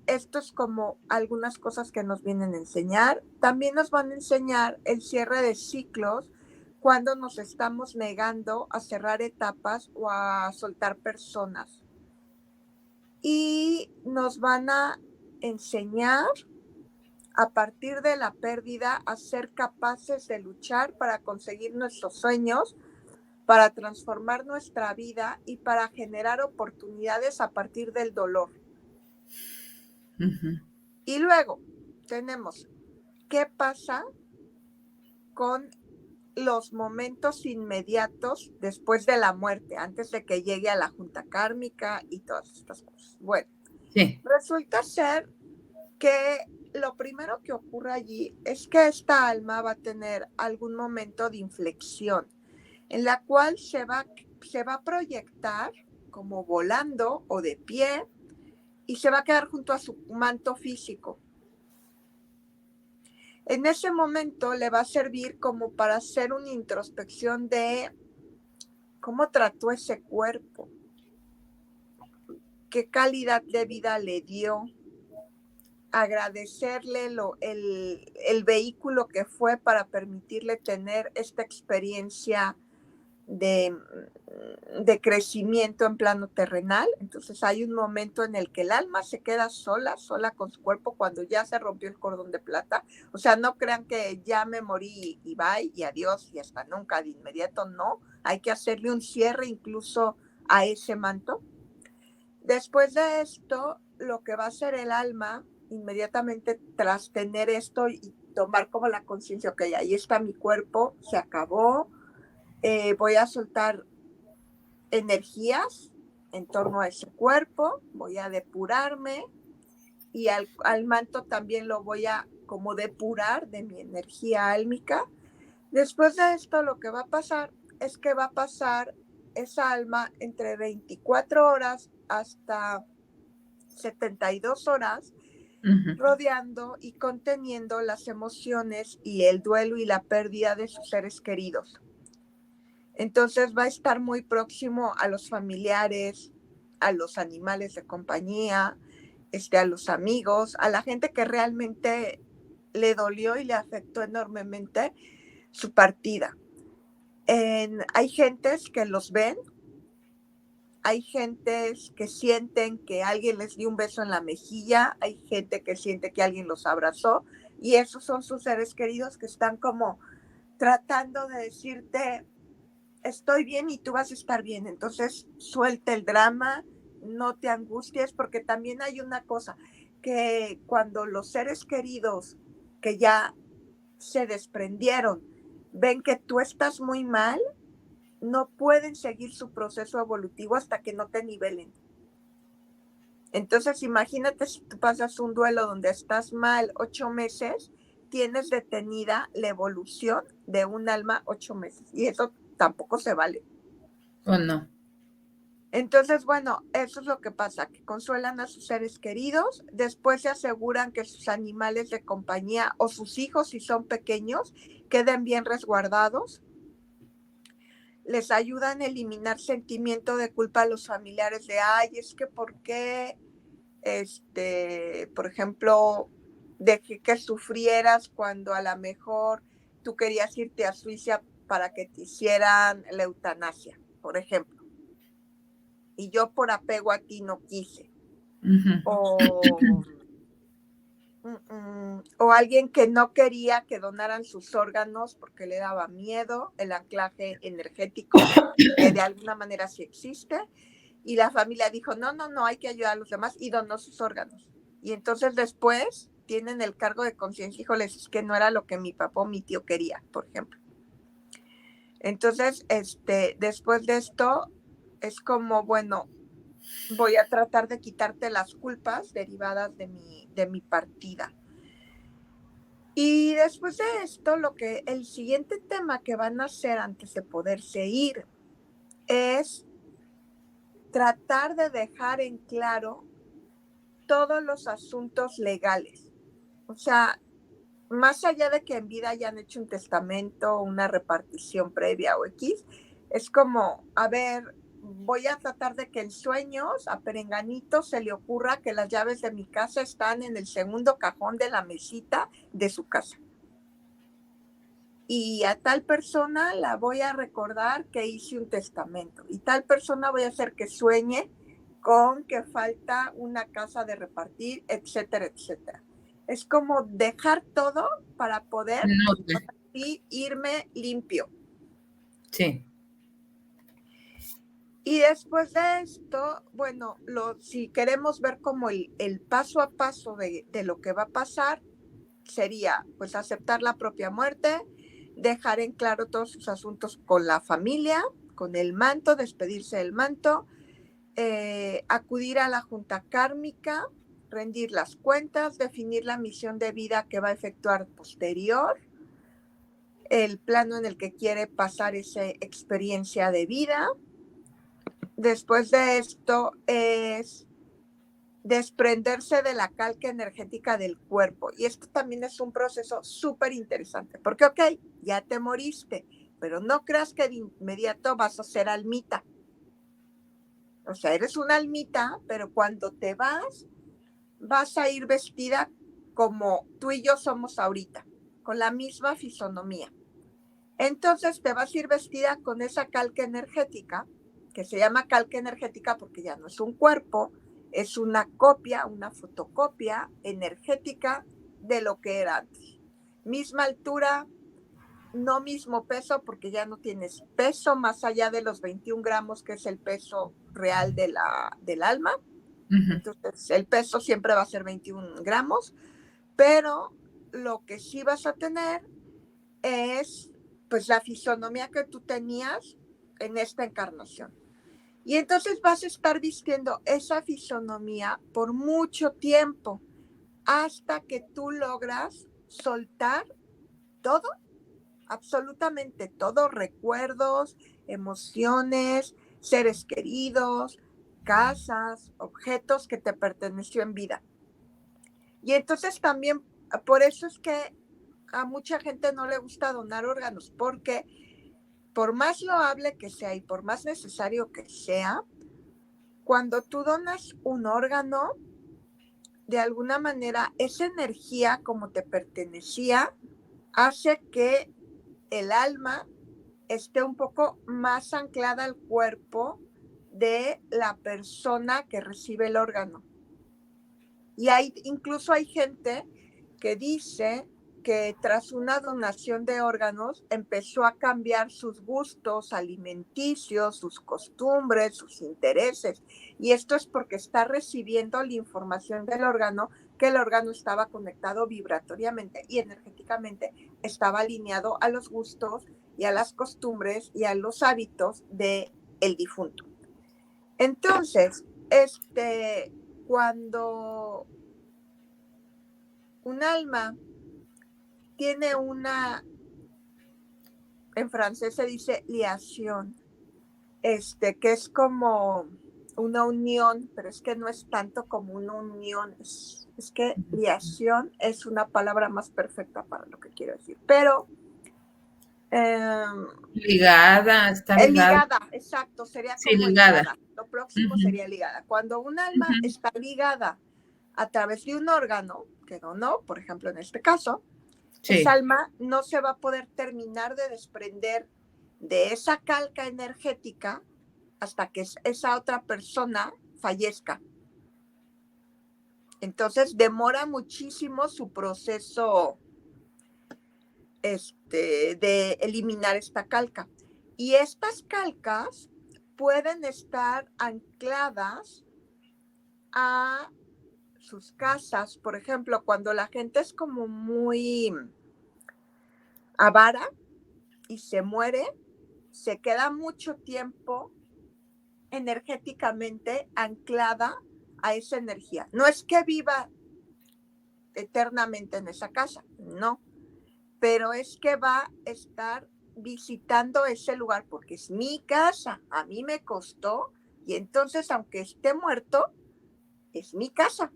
esto es como algunas cosas que nos vienen a enseñar. También nos van a enseñar el cierre de ciclos cuando nos estamos negando a cerrar etapas o a soltar personas. Y nos van a enseñar a partir de la pérdida a ser capaces de luchar para conseguir nuestros sueños, para transformar nuestra vida y para generar oportunidades a partir del dolor. Y luego tenemos qué pasa con los momentos inmediatos después de la muerte, antes de que llegue a la junta kármica y todas estas cosas. Bueno, sí. Resulta ser que lo primero que ocurre allí es que esta alma va a tener algún momento de inflexión en la cual se va a proyectar como volando o de pie y se va a quedar junto a su manto físico. En ese momento le va a servir como para hacer una introspección de cómo trató ese cuerpo, qué calidad de vida le dio, agradecerle el vehículo que fue para permitirle tener esta experiencia de crecimiento en plano terrenal. Entonces hay un momento en el que el alma se queda sola con su cuerpo cuando ya se rompió el cordón de plata. O sea, no crean que ya me morí y bye y adiós y hasta nunca, de inmediato no. Hay que hacerle un cierre incluso a ese manto. Después de esto, lo que va a hacer el alma inmediatamente tras tener esto y tomar como la conciencia, ok, ahí está mi cuerpo, se acabó, voy a soltar energías en torno a ese cuerpo, voy a depurarme y al manto también lo voy a como depurar de mi energía álmica. Después de esto lo que va a pasar es que va a pasar esa alma entre 24 horas hasta 72 horas rodeando y conteniendo las emociones y el duelo y la pérdida de sus seres queridos. Entonces va a estar muy próximo a los familiares, a los animales de compañía, a los amigos, a la gente que realmente le dolió y le afectó enormemente su partida. Hay gentes que los ven, hay gentes que sienten que alguien les dio un beso en la mejilla, hay gente que siente que alguien los abrazó y esos son sus seres queridos que están como tratando de decirte estoy bien y tú vas a estar bien. Entonces suelta el drama, no te angusties, porque también hay una cosa, que cuando los seres queridos que ya se desprendieron ven que tú estás muy mal, no pueden seguir su proceso evolutivo hasta que no te nivelen. Entonces imagínate si tú pasas un duelo donde estás mal 8 meses, tienes detenida la evolución de un alma 8 meses y eso tampoco se vale. ¿O no? Entonces, bueno, eso es lo que pasa, que consuelan a sus seres queridos, después se aseguran que sus animales de compañía o sus hijos, si son pequeños, queden bien resguardados, les ayudan a eliminar sentimiento de culpa a los familiares de, ay, es que ¿por qué, por ejemplo, dejé que sufrieras cuando a lo mejor tú querías irte a Suiza para que te hicieran la eutanasia, por ejemplo? Y yo por apego a ti no quise. O O alguien que no quería que donaran sus órganos porque le daba miedo el anclaje energético, que de alguna manera sí existe, y la familia dijo, no, no, no, hay que ayudar a los demás, y donó sus órganos. Y entonces después tienen el cargo de conciencia, híjoles, es que no era lo que mi papá o mi tío quería, por ejemplo. Entonces, después de esto, es como, bueno, voy a tratar de quitarte las culpas derivadas de mi partida. Y después de esto, el siguiente tema que van a hacer antes de poderse ir es tratar de dejar en claro todos los asuntos legales. O sea, más allá de que en vida hayan hecho un testamento, una repartición previa o X, es como, a ver, voy a tratar de que en sueños a Perenganito se le ocurra que las llaves de mi casa están en el segundo cajón de la mesita de su casa. Y a tal persona la voy a recordar que hice un testamento. Y tal persona voy a hacer que sueñe con que falta una casa de repartir, etcétera, etcétera. Es como dejar todo para poder irme limpio. Sí. Y después de esto, bueno, si queremos ver como el paso a paso de lo que va a pasar, sería pues aceptar la propia muerte, dejar en claro todos sus asuntos con la familia, con el manto, despedirse del manto, acudir a la junta kármica, rendir las cuentas, definir la misión de vida que va a efectuar posterior, el plano en el que quiere pasar esa experiencia de vida. Después de esto es desprenderse de la calca energética del cuerpo. Y esto también es un proceso súper interesante, porque, ok, ya te moriste, pero no creas que de inmediato vas a ser almita. O sea, eres una almita, pero cuando te vas a ir vestida como tú y yo somos ahorita, con la misma fisonomía. Entonces te vas a ir vestida con esa calca energética, que se llama calca energética porque ya no es un cuerpo, es una copia, una fotocopia energética de lo que era antes. Misma altura, no mismo peso, porque ya no tienes peso más allá de los 21 gramos, que es el peso real del alma. Entonces, el peso siempre va a ser 21 gramos, pero lo que sí vas a tener es pues la fisonomía que tú tenías en esta encarnación. Y entonces vas a estar vistiendo esa fisonomía por mucho tiempo, hasta que tú logras soltar todo, absolutamente todo, recuerdos, emociones, seres queridos, casas, objetos que te perteneció en vida. Y entonces también, por eso es que a mucha gente no le gusta donar órganos, porque por más loable que sea y por más necesario que sea, cuando tú donas un órgano, de alguna manera esa energía como te pertenecía hace que el alma esté un poco más anclada al cuerpo de la persona que recibe el órgano. Y incluso hay gente que dice que tras una donación de órganos empezó a cambiar sus gustos alimenticios, sus costumbres, sus intereses. Y esto es porque está recibiendo la información del órgano, que el órgano estaba conectado vibratoriamente y energéticamente estaba alineado a los gustos y a las costumbres y a los hábitos del difunto. Entonces, cuando un alma tiene en francés se dice liación, que es como una unión, pero es que no es tanto como una unión, es que liación es una palabra más perfecta para lo que quiero decir, pero ligada, está ligada. Ligada, exacto, sería Sí, como ligada. Lo próximo sería ligada. Cuando un alma está ligada a través de un órgano que donó, por ejemplo, en este caso, esa alma no se va a poder terminar de desprender de esa calca energética hasta que esa otra persona fallezca. Entonces demora muchísimo su proceso de eliminar esta calca. Y estas calcas pueden estar ancladas a sus casas. Por ejemplo, cuando la gente es como muy avara y se muere, se queda mucho tiempo energéticamente anclada a esa energía. No es que viva eternamente en esa casa, no, pero es que va a estar visitando ese lugar porque es mi casa, a mí me costó, y entonces aunque esté muerto, es mi casa.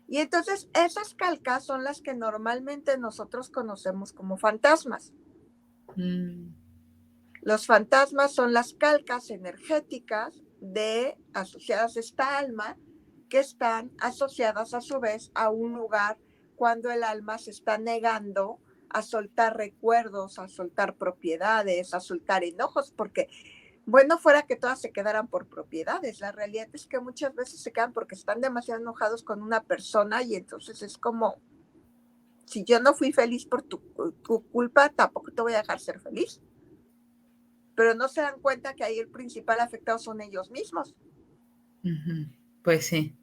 Y entonces esas calcas son las que normalmente nosotros conocemos como fantasmas. Los fantasmas son las calcas energéticas asociadas a esta alma, que están asociadas a su vez a un lugar cuando el alma se está negando a soltar recuerdos, a soltar propiedades, a soltar enojos, porque bueno fuera que todas se quedaran por propiedades. La realidad es que muchas veces se quedan porque están demasiado enojados con una persona, y entonces es como, si yo no fui feliz por tu culpa, tampoco te voy a dejar ser feliz. Pero no se dan cuenta que ahí el principal afectado son ellos mismos. Pues sí.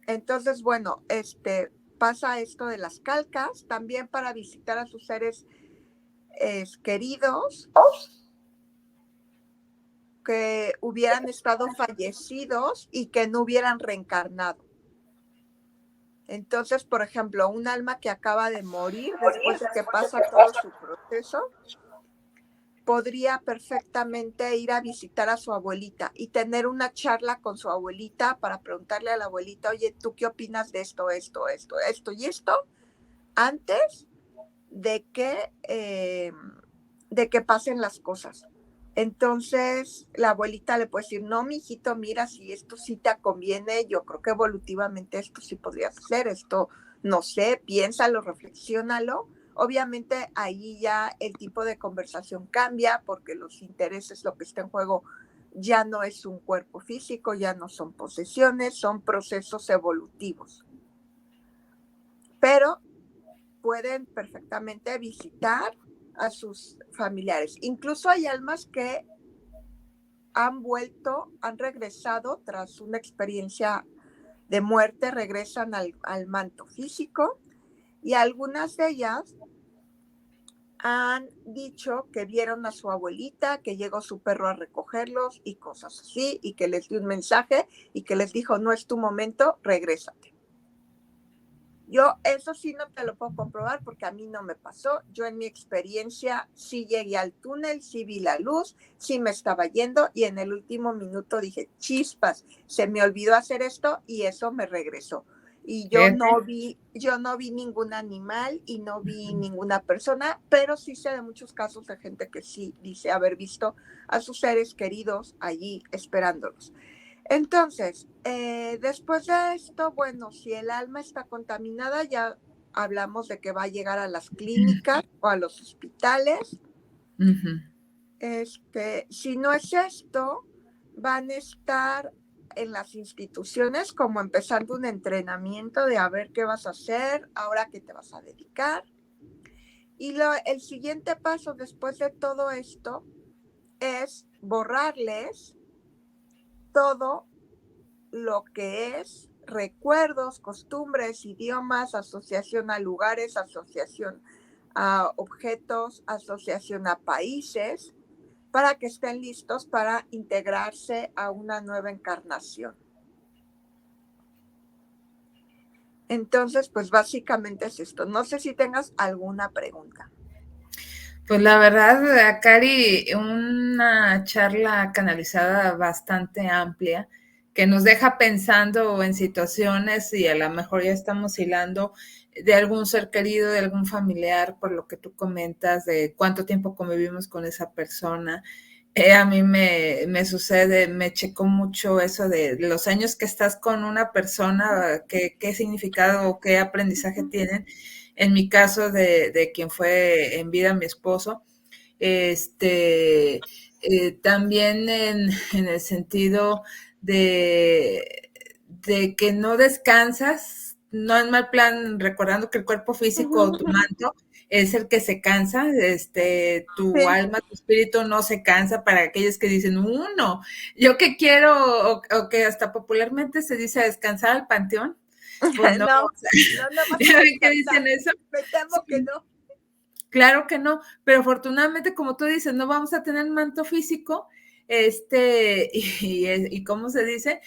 Entonces, bueno, pasa esto de las calcas, también para visitar a sus seres queridos que hubieran estado fallecidos y que no hubieran reencarnado. Entonces, por ejemplo, un alma que acaba de morir después de que pasa todo su proceso, podría perfectamente ir a visitar a su abuelita y tener una charla con su abuelita para preguntarle a la abuelita, oye, ¿tú qué opinas de esto y esto? Antes de que pasen las cosas. Entonces, la abuelita le puede decir, no, mijito, mira, si esto sí te conviene, yo creo que evolutivamente esto sí podrías hacer, esto, no sé, piénsalo, reflexiónalo. Obviamente ahí ya el tipo de conversación cambia porque los intereses, lo que está en juego, ya no es un cuerpo físico, ya no son posesiones, son procesos evolutivos. Pero pueden perfectamente visitar a sus familiares. Incluso hay almas que han regresado tras una experiencia de muerte, regresan al manto físico, y algunas de ellas han dicho que vieron a su abuelita, que llegó su perro a recogerlos y cosas así, y que les dio un mensaje y que les dijo, no es tu momento, regrésate. Yo eso sí no te lo puedo comprobar porque a mí no me pasó. Yo en mi experiencia sí llegué al túnel, sí vi la luz, sí me estaba yendo, y en el último minuto dije, chispas, se me olvidó hacer esto y eso me regresó. Y yo no vi ningún animal y no vi ninguna persona, pero sí sé de muchos casos de gente que sí dice haber visto a sus seres queridos allí esperándolos. Entonces, después de esto, bueno, si el alma está contaminada, ya hablamos de que va a llegar a las clínicas o a los hospitales. Si no es esto, van a estar en las instituciones como empezando un entrenamiento de a ver qué vas a hacer, ahora qué te vas a dedicar. Y el siguiente paso después de todo esto es borrarles todo lo que es recuerdos, costumbres, idiomas, asociación a lugares, asociación a objetos, asociación a países, para que estén listos para integrarse a una nueva encarnación. Entonces, pues básicamente es esto. No sé si tengas alguna pregunta. Pues la verdad, Cari, una charla canalizada bastante amplia que nos deja pensando en situaciones y a lo mejor ya estamos hilando de algún ser querido, de algún familiar, por lo que tú comentas, de cuánto tiempo convivimos con esa persona. A mí me sucede, me checó mucho eso de los años que estás con una persona, qué significado o qué aprendizaje tienen. En mi caso de quien fue en vida mi esposo, también en el sentido de, de que no descansas, no en mal plan, recordando que el cuerpo físico o tu manto es el que se cansa, tu Sí. alma, tu espíritu no se cansa para aquellos que dicen, uno, yo que quiero, o que hasta popularmente se dice descansar al panteón, pues no, No, o sea, no vas a ¿ya ven que dicen descansar. eso? Me temo que Sí. no. Claro que no, pero afortunadamente, como tú dices, no vamos a tener manto físico, y ¿cómo se dice?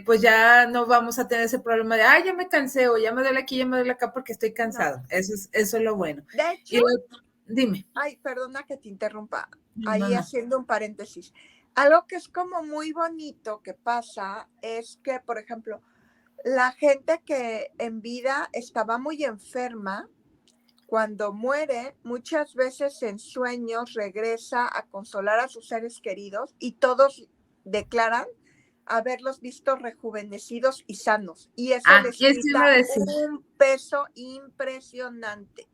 Pues ya no vamos a tener ese problema de, ya me cansé, o ya me duele aquí, ya me duele acá porque estoy No. cansado. Eso es lo bueno. De hecho, Y dime. ay, perdona que te interrumpa, No, ahí no. haciendo un paréntesis. Algo que es como muy bonito que pasa es que, por ejemplo, la gente que en vida estaba muy enferma, cuando muere, muchas veces en sueños regresa a consolar a sus seres queridos y todos declaran haberlos visto rejuvenecidos y sanos. Y eso les Eso iba a quita decir. un peso impresionante.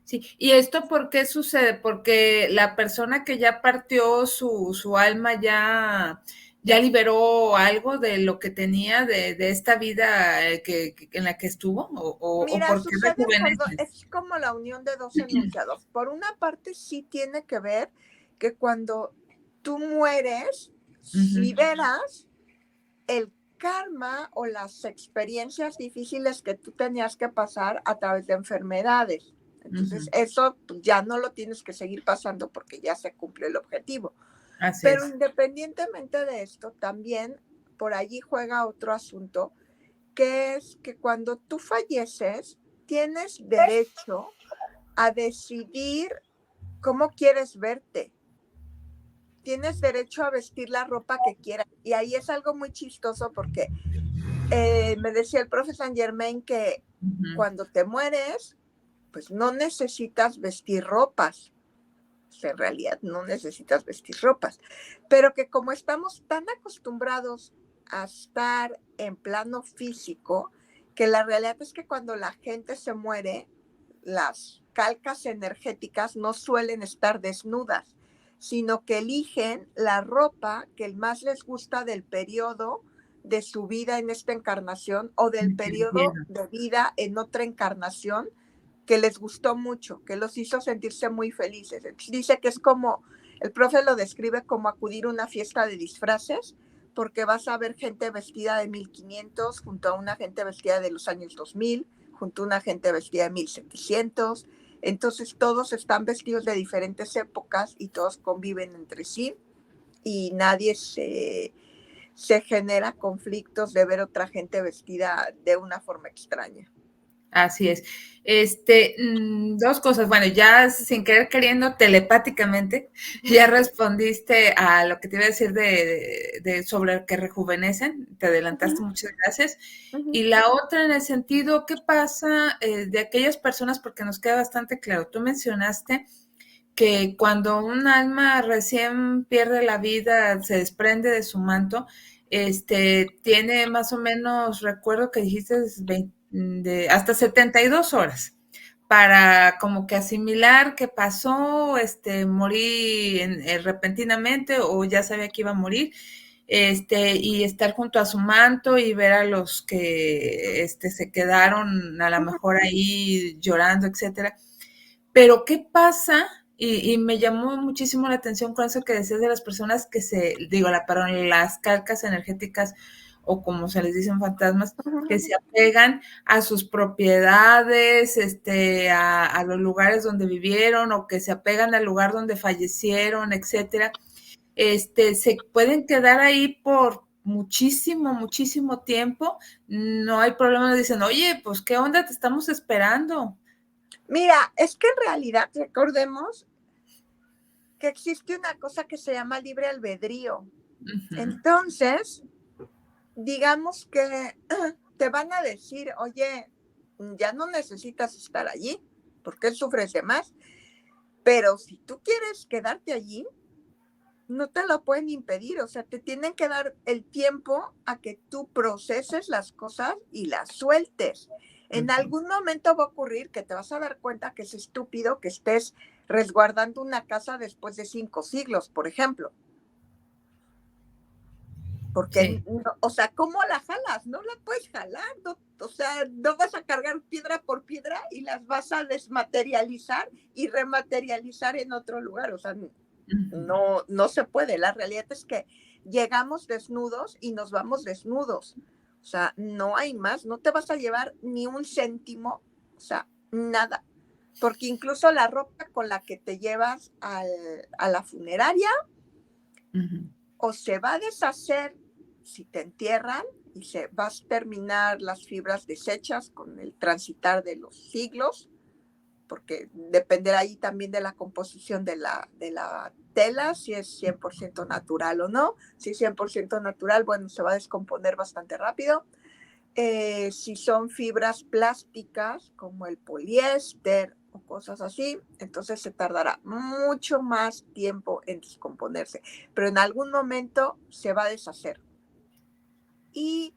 Sí, ¿y esto por qué sucede? Porque la persona que ya partió su alma ya liberó algo de lo que tenía de esta vida en la que estuvo, o Mira, por qué sucede rejuvenece. es como la unión de dos enunciados. Por una parte, sí tiene que ver que cuando tú mueres, Ujú, liberas el karma o las experiencias difíciles que tú tenías que pasar a través de enfermedades. Entonces, ujú. eso pues, ya no lo tienes que seguir pasando porque ya se cumplió el objetivo. Así Pero es. independientemente de esto, también por allí juega otro asunto, que es que cuando tú falleces, tienes derecho a decidir cómo quieres verte. Tienes derecho a vestir la ropa que quieras. Y ahí es algo muy chistoso porque me decía el profe Saint Germain que Ujú. cuando te mueres, pues no necesitas vestir ropas. O sea, en realidad no necesitas vestir ropas. Pero que como estamos tan acostumbrados a estar en plano físico, que la realidad es que cuando la gente se muere, las calcas energéticas no suelen estar desnudas, sino que eligen la ropa que más les gusta del periodo de su vida en esta encarnación o del Me quedé periodo ciega. de vida en otra encarnación que les gustó mucho, que los hizo sentirse muy felices. Dice que es como, el profe lo describe como acudir a una fiesta de disfraces, porque vas a ver gente vestida de 1500 junto a una gente vestida de los años 2000, junto a una gente vestida de 1700. Entonces todos están vestidos de diferentes épocas y todos conviven entre sí y nadie se genera conflictos de ver otra gente vestida de una forma extraña. Así es. Dos cosas. Bueno, ya sin querer queriendo, telepáticamente, ya respondiste a lo que te iba a decir de sobre que rejuvenecen. Te adelantaste, muchas gracias. Y la otra en el sentido, ¿qué pasa de aquellas personas? Porque nos queda bastante claro. Tú mencionaste que cuando un alma recién pierde la vida, se desprende de su manto, tiene más o menos, recuerdo que dijiste de hasta 72 horas para como que asimilar qué pasó, morí repentinamente o ya sabía que iba a morir, y estar junto a su manto y ver a los que se quedaron a lo mejor ahí llorando, etcétera. Pero, ¿qué pasa? Y me llamó muchísimo la atención con eso que decías de las personas que perdón, las calcas energéticas o como se les dicen fantasmas, que se apegan a sus propiedades, a los lugares donde vivieron o que se apegan al lugar donde fallecieron, etcétera. Se pueden quedar ahí por muchísimo, muchísimo tiempo. No hay problema, dicen, oye, pues, ¿qué onda? Te estamos esperando. Mira, es que en realidad recordemos que existe una cosa que se llama libre albedrío. Ujú. Entonces, digamos que te van a decir, oye, ya no necesitas estar allí, porque sufres de más, pero si tú quieres quedarte allí, no te lo pueden impedir, o sea, te tienen que dar el tiempo a que tú proceses las cosas y las sueltes. En Ujú. algún momento va a ocurrir que te vas a dar cuenta que es estúpido que estés resguardando una casa después de 5 siglos, por ejemplo. porque, Sí. o sea, ¿cómo la jalas? No la puedes jalar, no, o sea, no vas a cargar piedra por piedra y las vas a desmaterializar y rematerializar en otro lugar, o sea, Ujú. no se puede. La realidad es que llegamos desnudos y nos vamos desnudos. O sea, no hay más, no te vas a llevar ni un céntimo, o sea, nada. Porque incluso la ropa con la que te llevas a la funeraria Ujú. o se va a deshacer si te entierran y se vas a terminar las fibras deshechas con el transitar de los siglos, porque dependerá ahí también de la composición de la tela, si es 100% natural o no. Si es 100% natural, bueno, se va a descomponer bastante rápido. Si son fibras plásticas como el poliéster o cosas así, entonces se tardará mucho más tiempo en descomponerse, pero en algún momento se va a deshacer. Y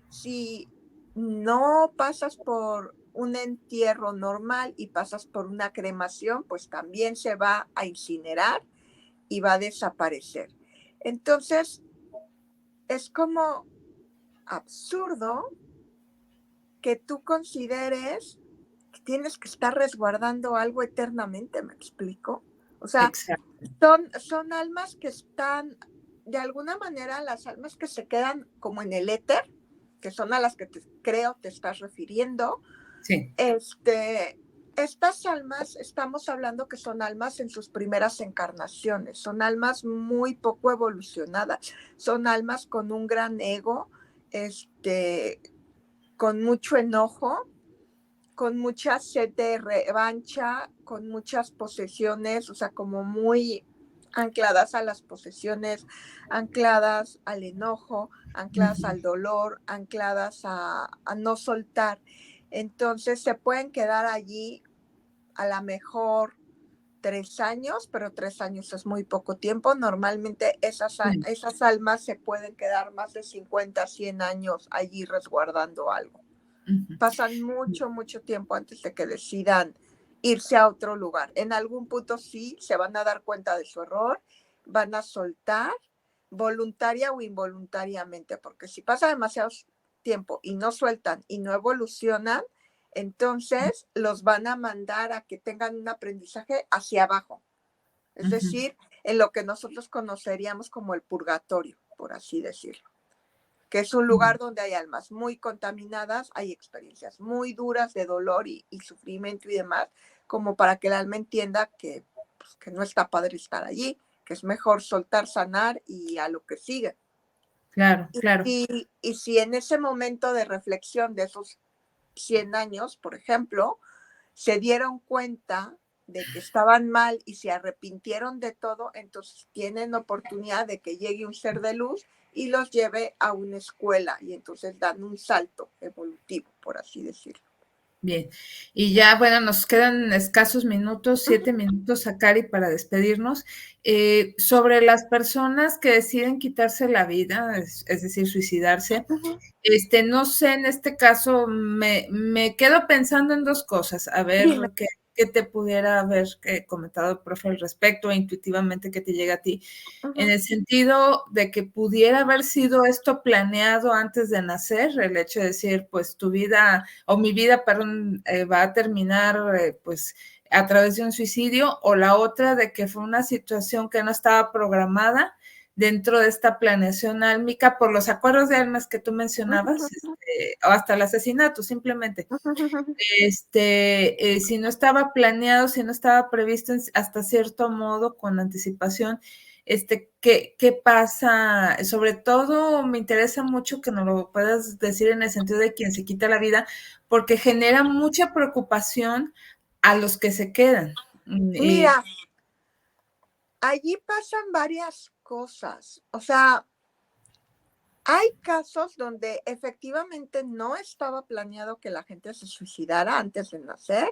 si no pasas por un entierro normal y pasas por una cremación, pues también se va a incinerar y va a desaparecer. Entonces, es como absurdo que tú consideres que tienes que estar resguardando algo eternamente, ¿me explico? O sea, Exacto. son almas que están, de alguna manera, las almas que se quedan como en el éter, que son a las que creo te estás refiriendo. Sí. Estas almas, estamos hablando que son almas en sus primeras encarnaciones, son almas muy poco evolucionadas, son almas con un gran ego, con mucho enojo, con mucha sed de revancha, con muchas posesiones, o sea, como muy ancladas a las posesiones, ancladas al enojo, ancladas Ujú. al dolor, ancladas a no soltar. Entonces se pueden quedar allí a lo mejor 3 años, pero 3 años es muy poco tiempo. Normalmente Sí. esas almas se pueden quedar más de 50, 100 años allí resguardando algo. Ujú. Pasan mucho, mucho tiempo antes de que decidan irse a otro lugar. En algún punto sí se van a dar cuenta de su error, van a soltar voluntaria o involuntariamente, porque si pasa demasiado tiempo y no sueltan y no evolucionan, entonces los van a mandar a que tengan un aprendizaje hacia abajo, es Ujú. decir, en lo que nosotros conoceríamos como el purgatorio, por así decirlo, que es un Ujú. lugar donde hay almas muy contaminadas, hay experiencias muy duras de dolor y sufrimiento y demás, como para que el alma entienda que, pues, que no está padre estar allí, que es mejor soltar, sanar y a lo que sigue. Claro, claro. Y si en ese momento de reflexión de esos 100 años, por ejemplo, se dieron cuenta de que estaban mal y se arrepintieron de todo, entonces tienen oportunidad de que llegue un ser de luz y los lleve a una escuela y entonces dan un salto evolutivo, por así decirlo. Bien. Y ya, bueno, nos quedan escasos minutos, 7 minutos a Cari para despedirnos. Sobre las personas que deciden quitarse la vida, es decir, suicidarse, no sé, en este caso me quedo pensando en dos cosas, a ver Dime. qué te pudiera haber comentado el profe al respecto, intuitivamente que te llega a ti, en el sentido de que pudiera haber sido esto planeado antes de nacer, el hecho de decir, pues tu vida, o mi vida, perdón, va a terminar, pues, a través de un suicidio, o la otra de que fue una situación que no estaba programada dentro de esta planeación álmica por los acuerdos de almas que tú mencionabas, o hasta el asesinato, simplemente. Si no estaba planeado, si no estaba previsto hasta cierto modo con anticipación, ¿qué pasa? Sobre todo me interesa mucho que nos lo puedas decir en el sentido de quien se quita la vida, porque genera mucha preocupación a los que se quedan. Mira, allí pasan varias cosas. O sea, hay casos donde efectivamente no estaba planeado que la gente se suicidara antes de nacer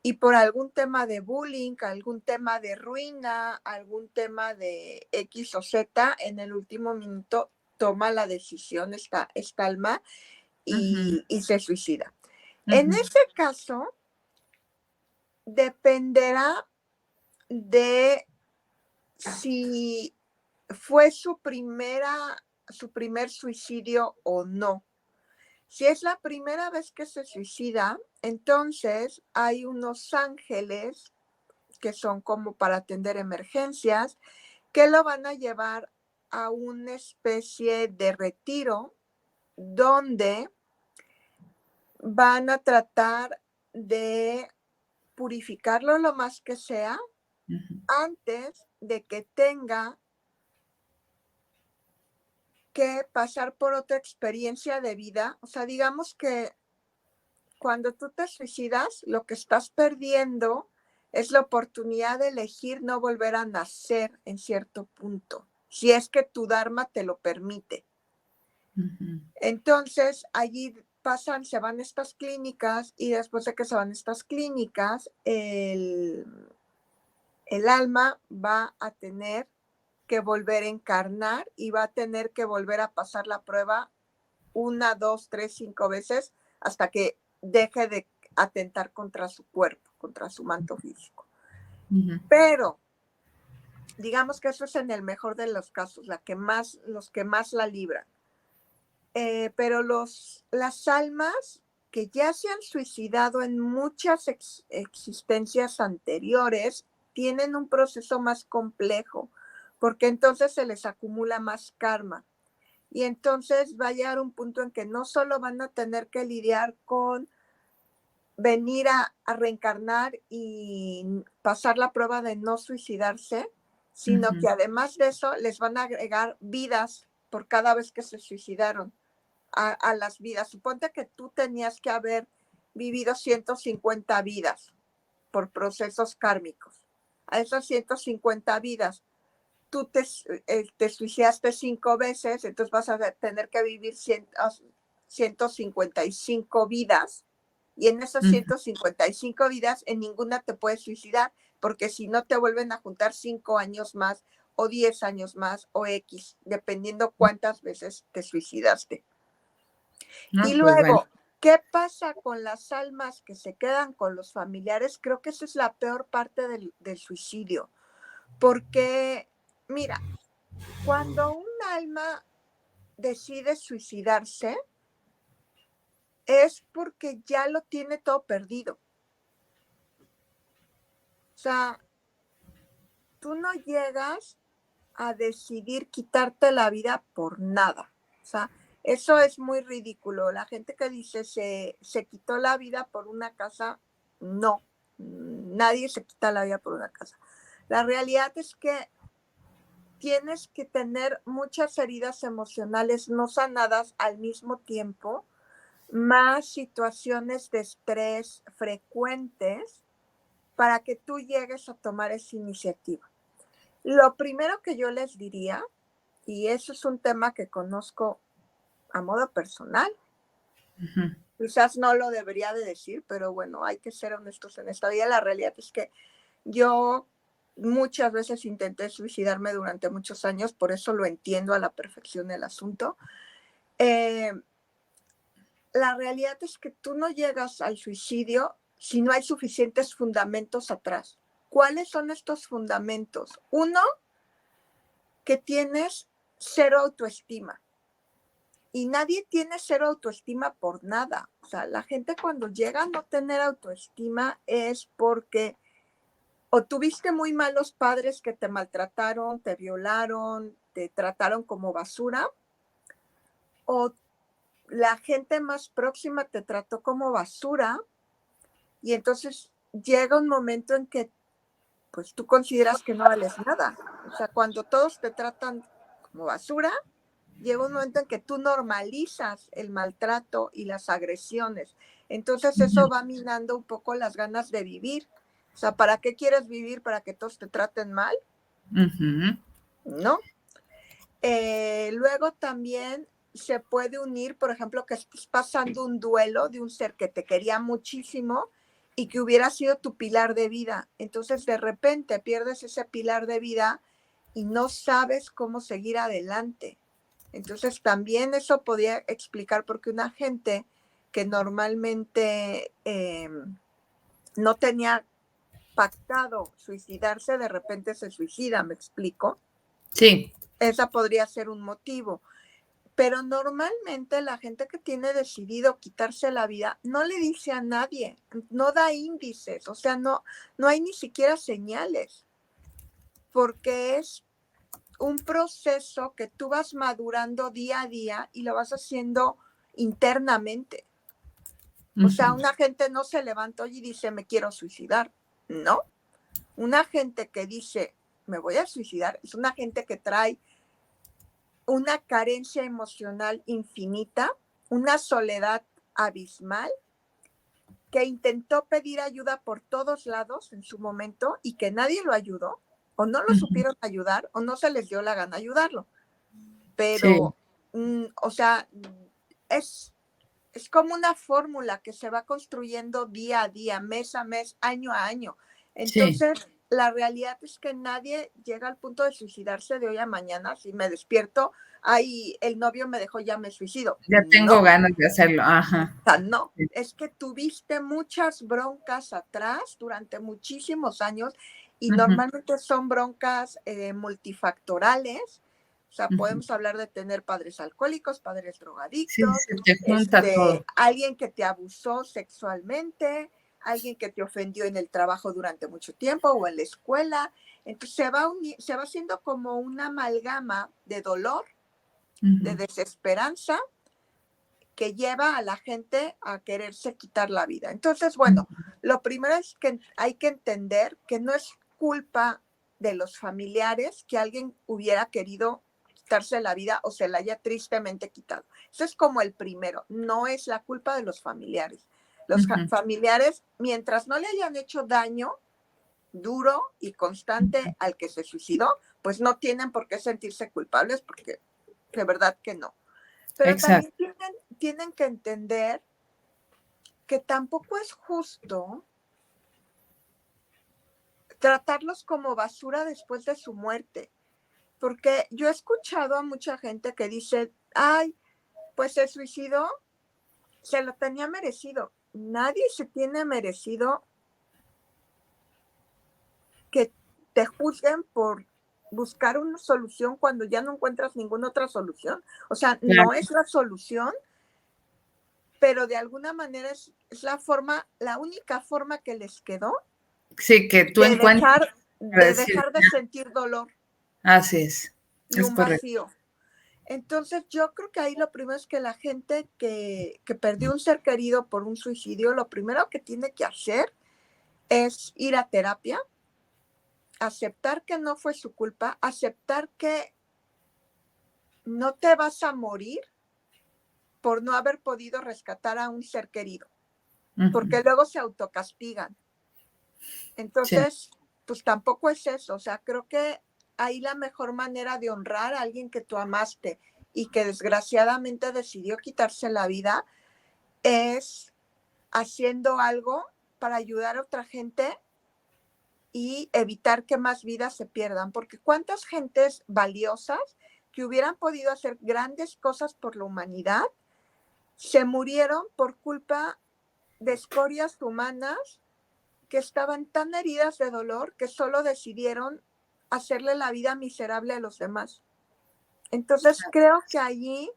y por algún tema de bullying, algún tema de ruina, algún tema de X o Z, en el último minuto toma la decisión esta alma Ujú, y se suicida. En ujú, ese caso, dependerá de si fue su primera su primer suicidio o no. Si es la primera vez que se suicida, entonces hay unos ángeles que son como para atender emergencias, que lo van a llevar a una especie de retiro donde van a tratar de purificarlo lo más que sea antes de que tenga que pasar por otra experiencia de vida. O sea, digamos que cuando tú te suicidas, lo que estás perdiendo es la oportunidad de elegir no volver a nacer en cierto punto, si es que tu Dharma te lo permite. Entonces, allí se van estas clínicas y después de que se van estas clínicas, el alma va a tener que volver a encarnar y va a tener que volver a pasar la prueba 1, 2, 3, 5 veces hasta que deje de atentar contra su cuerpo, contra su manto físico. Pero digamos que eso es en el mejor de los casos, los que más la libran. Pero las almas que ya se han suicidado en muchas existencias anteriores tienen un proceso más complejo, porque entonces se les acumula más karma. Y entonces va a llegar un punto en que no solo van a tener que lidiar con venir a reencarnar y pasar la prueba de no suicidarse, sino que además de eso les van a agregar vidas por cada vez que se suicidaron a las vidas. Suponte que tú tenías que haber vivido 150 vidas por procesos kármicos. A esas 150 vidas, tú te suicidaste 5 veces, entonces vas a tener que vivir 155 vidas, y en esas 155 vidas, en ninguna te puedes suicidar, porque si no te vuelven a juntar 5 años más, o 10 años más, o X, dependiendo cuántas veces te suicidaste. No, Y pues luego, bueno. ¿qué pasa con las almas que se quedan con los familiares? Creo que esa es la peor parte del suicidio. Porque, mira, cuando un alma decide suicidarse, es porque ya lo tiene todo perdido. O sea, tú no llegas a decidir quitarte la vida por nada. O sea, eso es muy ridículo. La gente que dice se quitó la vida por una casa, no. Nadie se quita la vida por una casa. La realidad es que tienes que tener muchas heridas emocionales no sanadas al mismo tiempo, más situaciones de estrés frecuentes para que tú llegues a tomar esa iniciativa. Lo primero que yo les diría, y eso es un tema que conozco a modo personal, quizás no lo debería de decir, pero bueno, hay que ser honestos en esta vida. La realidad es que yo muchas veces intenté suicidarme durante muchos años, por eso lo entiendo a la perfección el asunto. La realidad es que tú no llegas al suicidio si no hay suficientes fundamentos atrás. ¿Cuáles son estos fundamentos? Uno, que tienes cero autoestima. Y nadie tiene cero autoestima por nada. O sea, la gente cuando llega a no tener autoestima es porque o tuviste muy malos padres que te maltrataron, te violaron, te trataron como basura, o la gente más próxima te trató como basura, y entonces llega un momento en que pues tú consideras que no vales nada. O sea, cuando todos te tratan como basura, llega un momento en que tú normalizas el maltrato y las agresiones. Entonces eso va minando un poco las ganas de vivir. O sea, ¿para qué quieres vivir? ¿Para que todos te traten mal? ¿No? Luego también se puede unir, por ejemplo, que estés pasando un duelo de un ser que te quería muchísimo y que hubiera sido tu pilar de vida. Entonces, de repente pierdes ese pilar de vida y no sabes cómo seguir adelante. Entonces, también eso podría explicar por qué una gente que normalmente no tenía pactado suicidarse, de repente se suicida, ¿me explico? Sí. Esa podría ser un motivo. Pero normalmente la gente que tiene decidido quitarse la vida no le dice a nadie, no da índices, o sea, no hay ni siquiera señales, porque es un proceso que tú vas madurando día a día y lo vas haciendo internamente. O sea, una gente no se levanta hoy y dice, me quiero suicidar. No. Una gente que dice, me voy a suicidar, es una gente que trae una carencia emocional infinita, una soledad abismal, que intentó pedir ayuda por todos lados en su momento y que nadie lo ayudó, o no lo supieron ayudar, o no se les dio la gana ayudarlo. Pero, sí, o sea, es como una fórmula que se va construyendo día a día, mes a mes, año a año. sí. Entonces, la realidad es que nadie llega al punto de suicidarse de hoy a mañana. Si me despierto, ay, el novio me dejó, ya me suicido. Ya No, tengo ganas de hacerlo, ajá. o sea, no. Sí, Es que tuviste muchas broncas atrás durante muchísimos años y ujú, normalmente son broncas multifactorales. O sea, ujú. podemos hablar de tener padres alcohólicos, padres Sí, drogadictos, se te junta todo. alguien que te abusó sexualmente, alguien que te ofendió en el trabajo durante mucho tiempo o en la escuela. Entonces se va haciendo como una amalgama de dolor, de Ujú, desesperanza, que lleva a la gente a quererse quitar la vida. Entonces, bueno, ujú. lo primero es que hay que entender que no es culpa de los familiares que alguien hubiera querido quitarse la vida o se la haya tristemente quitado. Eso es como el primero, no es la culpa de los familiares. Los Ujú, familiares, mientras no le hayan hecho daño duro y constante al que se suicidó, pues no tienen por qué sentirse culpables porque de verdad que no. Pero exacto. también tienen que entender que tampoco es justo tratarlos como basura después de su muerte, porque yo he escuchado a mucha gente que dice, ay, pues se suicidó, se lo tenía merecido. Nadie se tiene merecido que te juzguen por buscar una solución cuando ya no encuentras ninguna otra solución. O sea, no Claro. es la solución, pero de alguna manera es la forma, la única forma que les quedó Sí, que tú de encuentres dejar, para de decir, dejar de sentir dolor así y es un correcto. vacío. Entonces yo creo que ahí lo primero es que la gente que perdió un ser querido por un suicidio, lo primero que tiene que hacer es ir a terapia, aceptar que no fue su culpa, aceptar que no te vas a morir por no haber podido rescatar a un ser querido, Ujú, porque luego se autocastigan. sí, Entonces, pues tampoco es eso. O sea, creo que ahí la mejor manera de honrar a alguien que tú amaste y que desgraciadamente decidió quitarse la vida es haciendo algo para ayudar a otra gente y evitar que más vidas se pierdan. Porque cuántas gentes valiosas que hubieran podido hacer grandes cosas por la humanidad se murieron por culpa de escorias humanas que estaban tan heridas de dolor que solo decidieron hacerle la vida miserable a los demás. Entonces creo que allí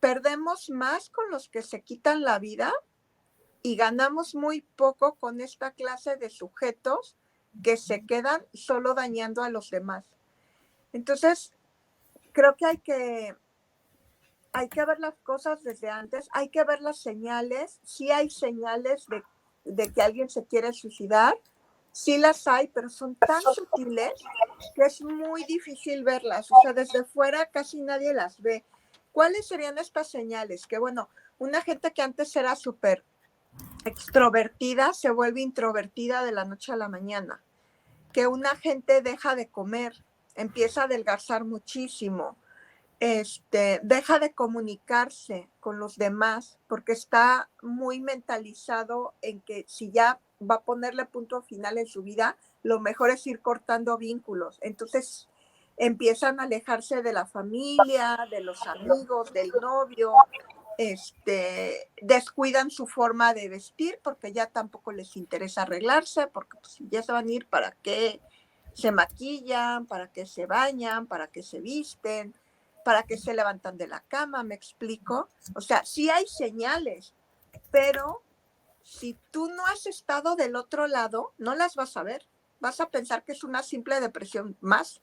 perdemos más con los que se quitan la vida y ganamos muy poco con esta clase de sujetos que se quedan solo dañando a los demás. Entonces creo que hay que ver las cosas desde antes, hay que ver las señales, sí hay señales de que alguien se quiere suicidar, sí las hay, pero son tan sutiles que es muy difícil verlas, o sea, desde fuera casi nadie las ve. ¿Cuáles serían estas señales? Que bueno, una gente que antes era súper extrovertida se vuelve introvertida de la noche a la mañana, que una gente deja de comer, empieza a adelgazar muchísimo, deja de comunicarse con los demás porque está muy mentalizado en que si ya va a ponerle punto final en su vida, lo mejor es ir cortando vínculos. Entonces empiezan a alejarse de la familia, de los amigos, del novio, descuidan su forma de vestir porque ya tampoco les interesa arreglarse, porque pues, ya se van a ir, ¿para qué se maquillan? ¿Para qué se bañan? ¿Para qué se visten? para qué se levantan de la cama, ¿me explico? O sea, sí hay señales, pero si tú no has estado del otro lado, no las vas a ver. Vas a pensar que es una simple depresión más.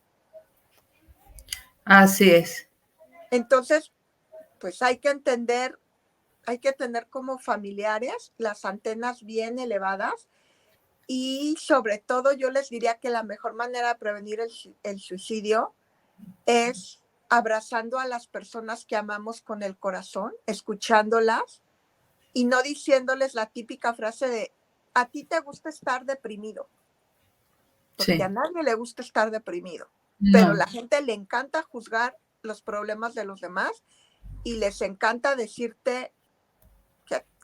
Así es. Entonces, pues hay que entender, hay que tener como familiares las antenas bien elevadas y sobre todo yo les diría que la mejor manera de prevenir el suicidio es abrazando a las personas que amamos con el corazón, escuchándolas y no diciéndoles la típica frase de a ti te gusta estar deprimido, porque a Sí. nadie le gusta estar deprimido, pero No. la gente le encanta juzgar los problemas de los demás y les encanta decirte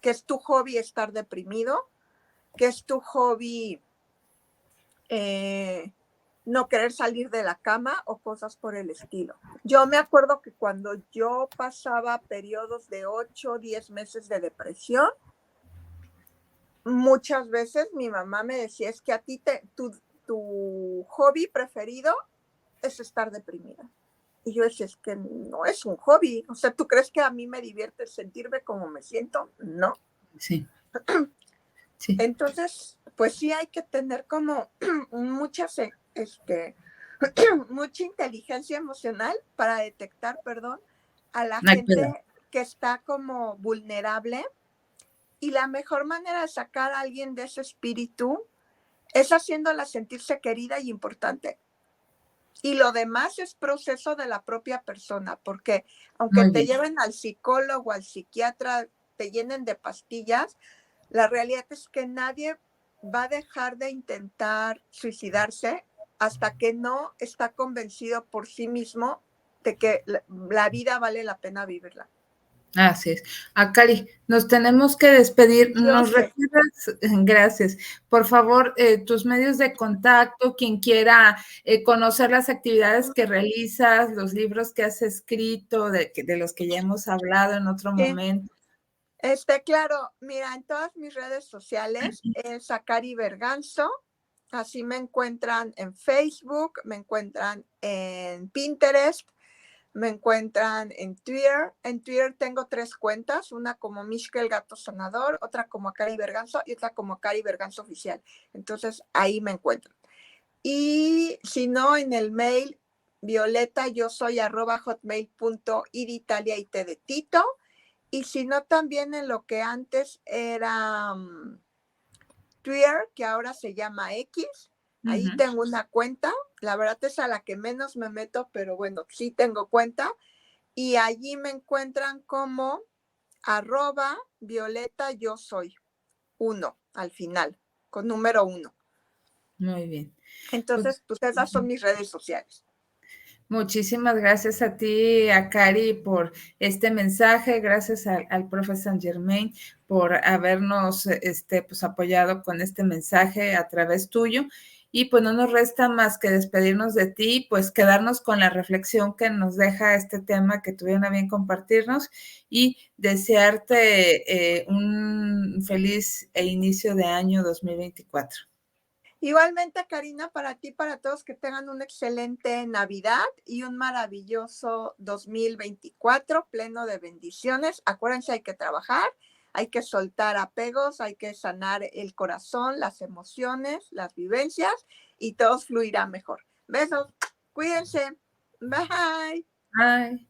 que es tu hobby estar deprimido, que es tu hobby no querer salir de la cama o cosas por el estilo. Yo me acuerdo que cuando yo pasaba periodos de 8 o 10 meses de depresión, muchas veces mi mamá me decía, es que a ti tu hobby preferido es estar deprimida. Y yo decía, es que no es un hobby. O sea, ¿tú crees que a mí me divierte sentirme como me siento? No. Sí. Sí. Entonces, pues sí hay que tener como muchas, mucha inteligencia emocional para detectar, perdón, a la No hay pedo. gente que está como vulnerable. Y la mejor manera de sacar a alguien de ese espíritu es haciéndola sentirse querida y importante. Y lo demás es proceso de la propia persona, porque aunque Muy te bien. lleven al psicólogo, al psiquiatra, te llenen de pastillas, la realidad es que nadie va a dejar de intentar suicidarse hasta que no está convencido por sí mismo de que la vida vale la pena vivirla. Así es. Cari, nos tenemos que despedir. Yo ¿Nos sé. recuerdas? Gracias. Por favor, tus medios de contacto, quien quiera conocer las actividades que realizas, los libros que has escrito, de los que ya hemos hablado en otro Sí. momento. Claro, mira, en todas mis redes sociales es Cari Berganzo. Así me encuentran en Facebook, me encuentran en Pinterest, me encuentran en Twitter. En Twitter tengo 3 cuentas, una como Mishka el Gato Sanador, otra como Cari Berganzo y otra como Cari Berganzo Oficial. Entonces ahí me encuentran. Y si no, en el mail violeta yo soy @hotmail.id Italia y T de Tito. Y si no, también en lo que antes era Twitter, que ahora se llama X. Ahí tengo una cuenta. La verdad es a la que menos me meto, pero bueno, sí tengo cuenta. Y allí me encuentran como @violeta yo soy 1 al final, con número 1. Muy bien. Pues Entonces, pues esas son mis redes sociales. muchísimas gracias a ti, a Cari, por este mensaje. Gracias al profe Saint Germain por habernos pues, apoyado con este mensaje a través tuyo. Y pues no nos resta más que despedirnos de ti, pues quedarnos con la reflexión que nos deja este tema que tuvieron a bien compartirnos y desearte un feliz inicio de año 2024. Igualmente, Karina, para ti, para todos, que tengan una excelente Navidad y un maravilloso 2024 pleno de bendiciones. Acuérdense, hay que trabajar, hay que soltar apegos, hay que sanar el corazón, las emociones, las vivencias y todo fluirá mejor. Besos, cuídense. Bye. Bye.